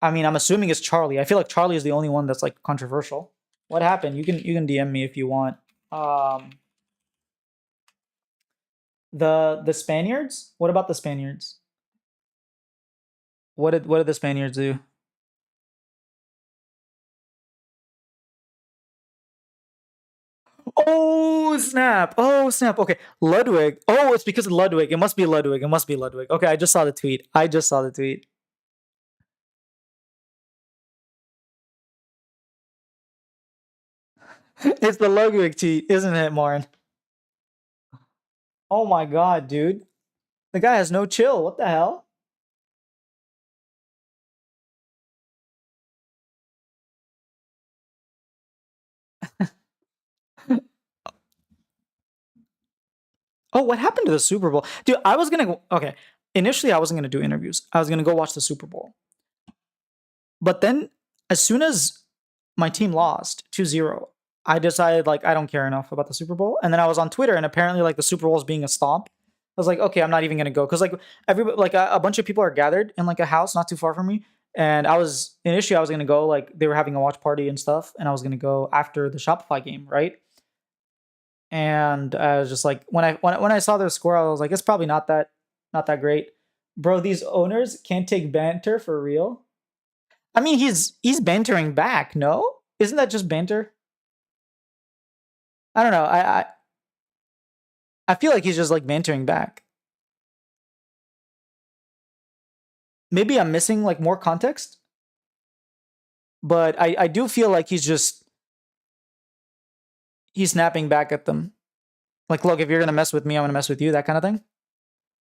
I mean, I'm assuming it's Charlie. I feel like Charlie is the only one that's like controversial. What happened? You can DM me if you want. Um, the Spaniards. What about the Spaniards? What did the Spaniards do? Oh snap! Oh snap! Okay, Ludwig. Oh, it's because of Ludwig. It must be Ludwig. It must be Ludwig. Okay, I just saw the tweet. I just saw the tweet. It's the Ludwig tweet, isn't it, Marn? Oh my god, dude. The guy has no chill. What the hell? Oh, what happened to the Super Bowl? Dude, I was gonna go. Okay. Initially, I wasn't gonna do interviews. I was gonna go watch the Super Bowl. But then, as soon as my team lost 2-0, I decided, like, I don't care enough about the Super Bowl. And then I was on Twitter, and apparently, like, the Super Bowl is being a stomp. I was like, okay, I'm not even gonna go. Cause, like, everybody, like, a bunch of people are gathered in, like, a house not too far from me. And initially, I was gonna go, like, they were having a watch party and stuff. And I was gonna go after the Shopify game, right? And I was just like, when I saw their score, I was like, it's probably not that great, bro. These owners can't take banter for real. I mean, he's bantering back. No, isn't that just banter? I don't know. I feel like he's just like bantering back. Maybe I'm missing like more context, but I do feel like he's snapping back at them. Like, look, if you're gonna mess with me, I'm gonna mess with you. That kind of thing.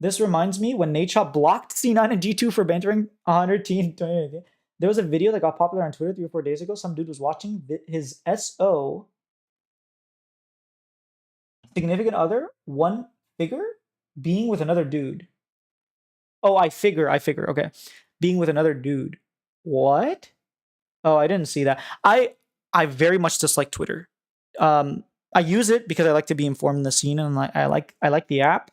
This reminds me when Nadeshot blocked C9 and G2 for bantering 100 teen. There was a video that got popular on Twitter 3 or 4 days ago. Some dude was watching his SO significant other, one figure, being with another dude. Oh, I figure. Okay, being with another dude. What? Oh, I didn't see that. I very much dislike Twitter. I use it because I like to be informed in the scene, and I like the app,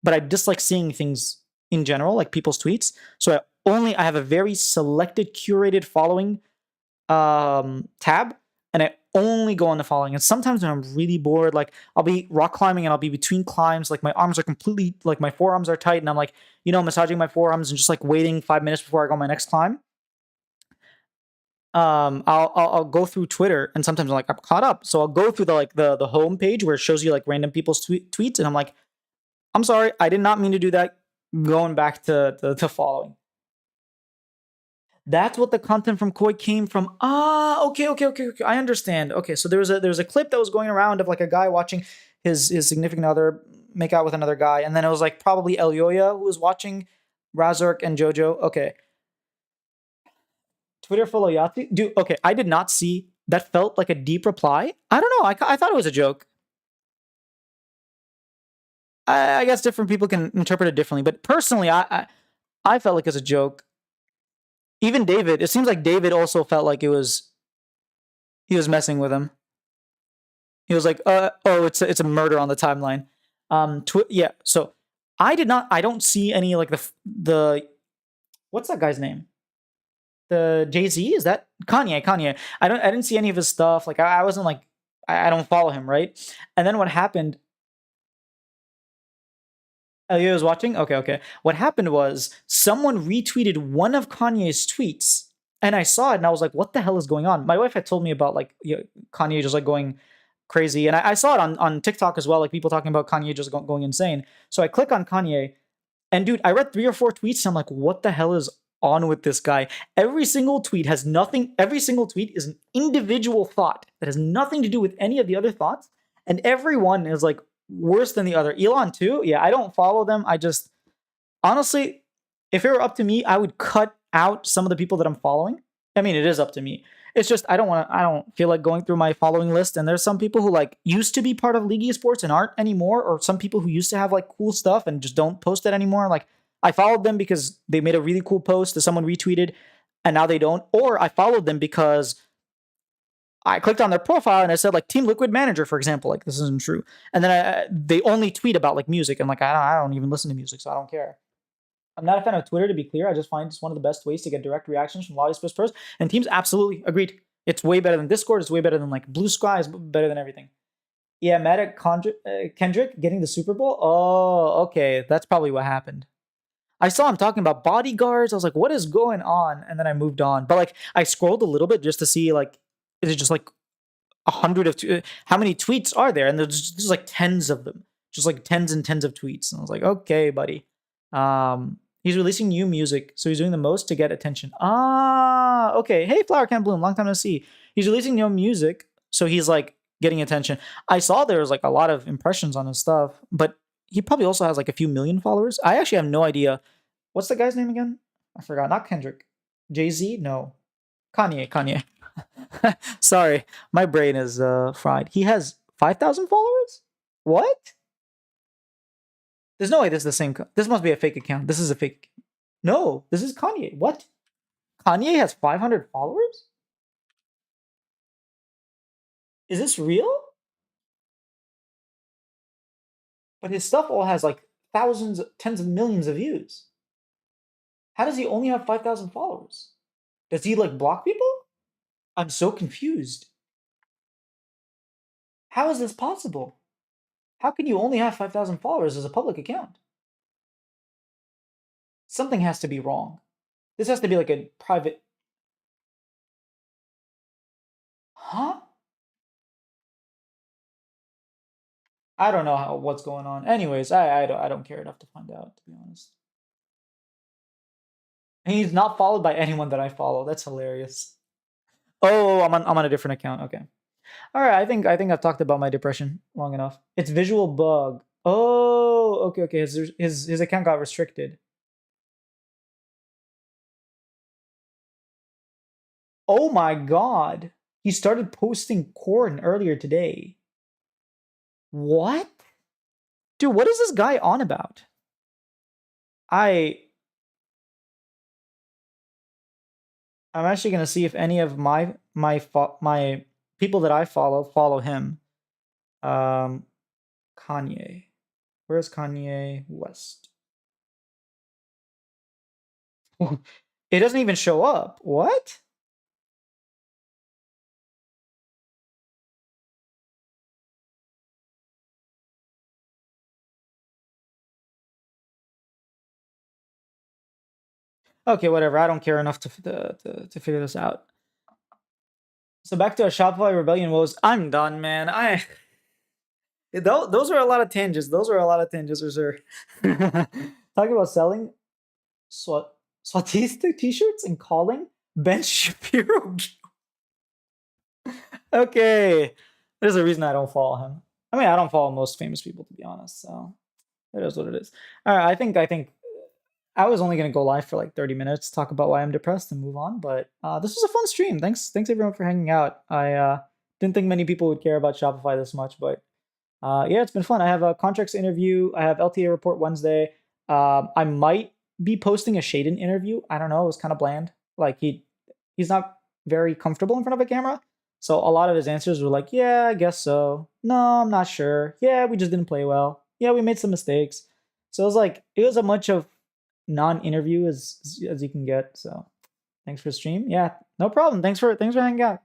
but I dislike seeing things in general, like people's tweets. So I have a very selected, curated following tab, and I only go on the following. And sometimes when I'm really bored, like I'll be rock climbing and I'll be between climbs, like my arms are completely like my forearms are tight, and I'm like, massaging my forearms and just like waiting 5 minutes before I go on my next climb. I'll go through Twitter, and sometimes I'm like I'm caught up, so I'll go through the home page where it shows you like random people's tweets, and I'm like, I'm sorry, I did not mean to do that. Going back to the following. That's what the content from Koi came from. Ah, okay. I understand. Okay, so there was a clip that was going around of like a guy watching his significant other make out with another guy, and then it was like probably Elyoya who was watching Razork and JoJo. Okay, Twitter follow Yahtzee. Dude, okay, I did not see that. Felt like a deep reply. I don't know. I thought it was a joke. I guess different people can interpret it differently, but personally, I felt like it was a joke. Even David, it seems like David also felt like he was messing with him. He was like, oh, it's a murder on the timeline. Yeah. So I don't see any like the what's that guy's name? The Jay-Z, is that Kanye? Kanye. I didn't see any of his stuff. Like I wasn't like I don't follow him, right? And then what happened? Oh, you was watching? Okay, okay. What happened was someone retweeted one of Kanye's tweets, and I saw it, and I was like, "What the hell is going on?" My wife had told me about like Kanye just like going crazy, and I saw it on TikTok as well, like people talking about Kanye just going insane. So I click on Kanye, and dude, I read 3 or 4 tweets, and I'm like, "What the hell is on with this guy?" Every single tweet has nothing. Every single tweet is an individual thought that has nothing to do with any of the other thoughts, and every one is like worse than the other. Elon too. Yeah, I don't follow them. I just honestly, if it were up to me, I would cut out some of the people that I'm following. I mean, it is up to me. It's just I don't want to. I don't feel like going through my following list. And there's some people who like used to be part of League Esports and aren't anymore, or some people who used to have like cool stuff and just don't post it anymore. Like I followed them because they made a really cool post that someone retweeted, and now they don't. Or I followed them because I clicked on their profile and it said like Team Liquid Manager, for example. Like this isn't true. And then they only tweet about like music, and like I don't even listen to music, so I don't care. I'm not a fan of Twitter, to be clear. I just find it's one of the best ways to get direct reactions from lobby space pros and teams. Absolutely agreed. It's way better than Discord. It's way better than like Blue Sky. It's better than everything. Yeah, mad at Kendrick getting the Super Bowl. Oh, okay, that's probably what happened. I saw him talking about bodyguards. I was like, what is going on? And then I moved on. But like, I scrolled a little bit just to see like, is it just like 100 of how many tweets are there? And there's like tens of them, just like tens and tens of tweets. And I was like, okay, buddy. He's releasing new music, so he's doing the most to get attention. Ah, okay. Hey, Flower Can Bloom, long time no see. He's releasing new music, so he's like getting attention. I saw there was like a lot of impressions on his stuff, but he probably also has like a few million followers. I actually have no idea. What's the guy's name again? I forgot. Not Kendrick. Jay-Z? No. Kanye. Kanye. Sorry, my brain is fried. He has 5,000 followers? What? There's no way this is the same. This must be a fake account. This is a fake. No, this is Kanye. What? Kanye has 500 followers? Is this real? But his stuff all has like thousands, tens of millions of views. How does he only have 5,000 followers? Does he like block people? I'm so confused. How is this possible? How can you only have 5,000 followers as a public account? Something has to be wrong. This has to be like a private. Huh? I don't know what's going on. Anyways, I don't care enough to find out, to be honest. And he's not followed by anyone that I follow. That's hilarious. Oh, I'm on a different account. Okay. All right. I think I've talked about my depression long enough. It's visual bug. Oh, okay, okay. His account got restricted. Oh my god. He started posting corn earlier today. What? Dude, what is this guy on about? I I'm actually gonna see if any of my people that I follow him. Um, Kanye. Where's Kanye West? It doesn't even show up. What? Okay, whatever. I don't care enough to figure this out. So back to a Shopify rebellion woes. I'm done, man. Those are a lot of tangents. Those are a lot of tangents, for sure. Talking about selling Swatista t-shirts and calling Ben Shapiro. Okay, there's a reason I don't follow him. I mean, I don't follow most famous people, to be honest. So it is what it is. All right, I think I was only gonna go live for like 30 minutes, talk about why I'm depressed, and move on. But this was a fun stream. Thanks everyone for hanging out. I didn't think many people would care about Shopify this much, but yeah, it's been fun. I have a contracts interview. I have LTA report Wednesday. I might be posting a Shaden interview. I don't know. It was kind of bland. Like he's not very comfortable in front of a camera. So a lot of his answers were like, "Yeah, I guess so. No, I'm not sure. Yeah, we just didn't play well. Yeah, we made some mistakes." So it was a much of non-interview as you can get. So Thanks for stream. Yeah, no problem. Thanks for hanging out.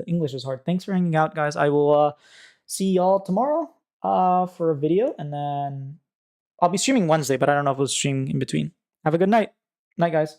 English is hard. Thanks for hanging out, guys. I will see y'all tomorrow for a video, and then I'll be streaming Wednesday, but I don't know if we'll stream in between. Have a good night. Night, guys.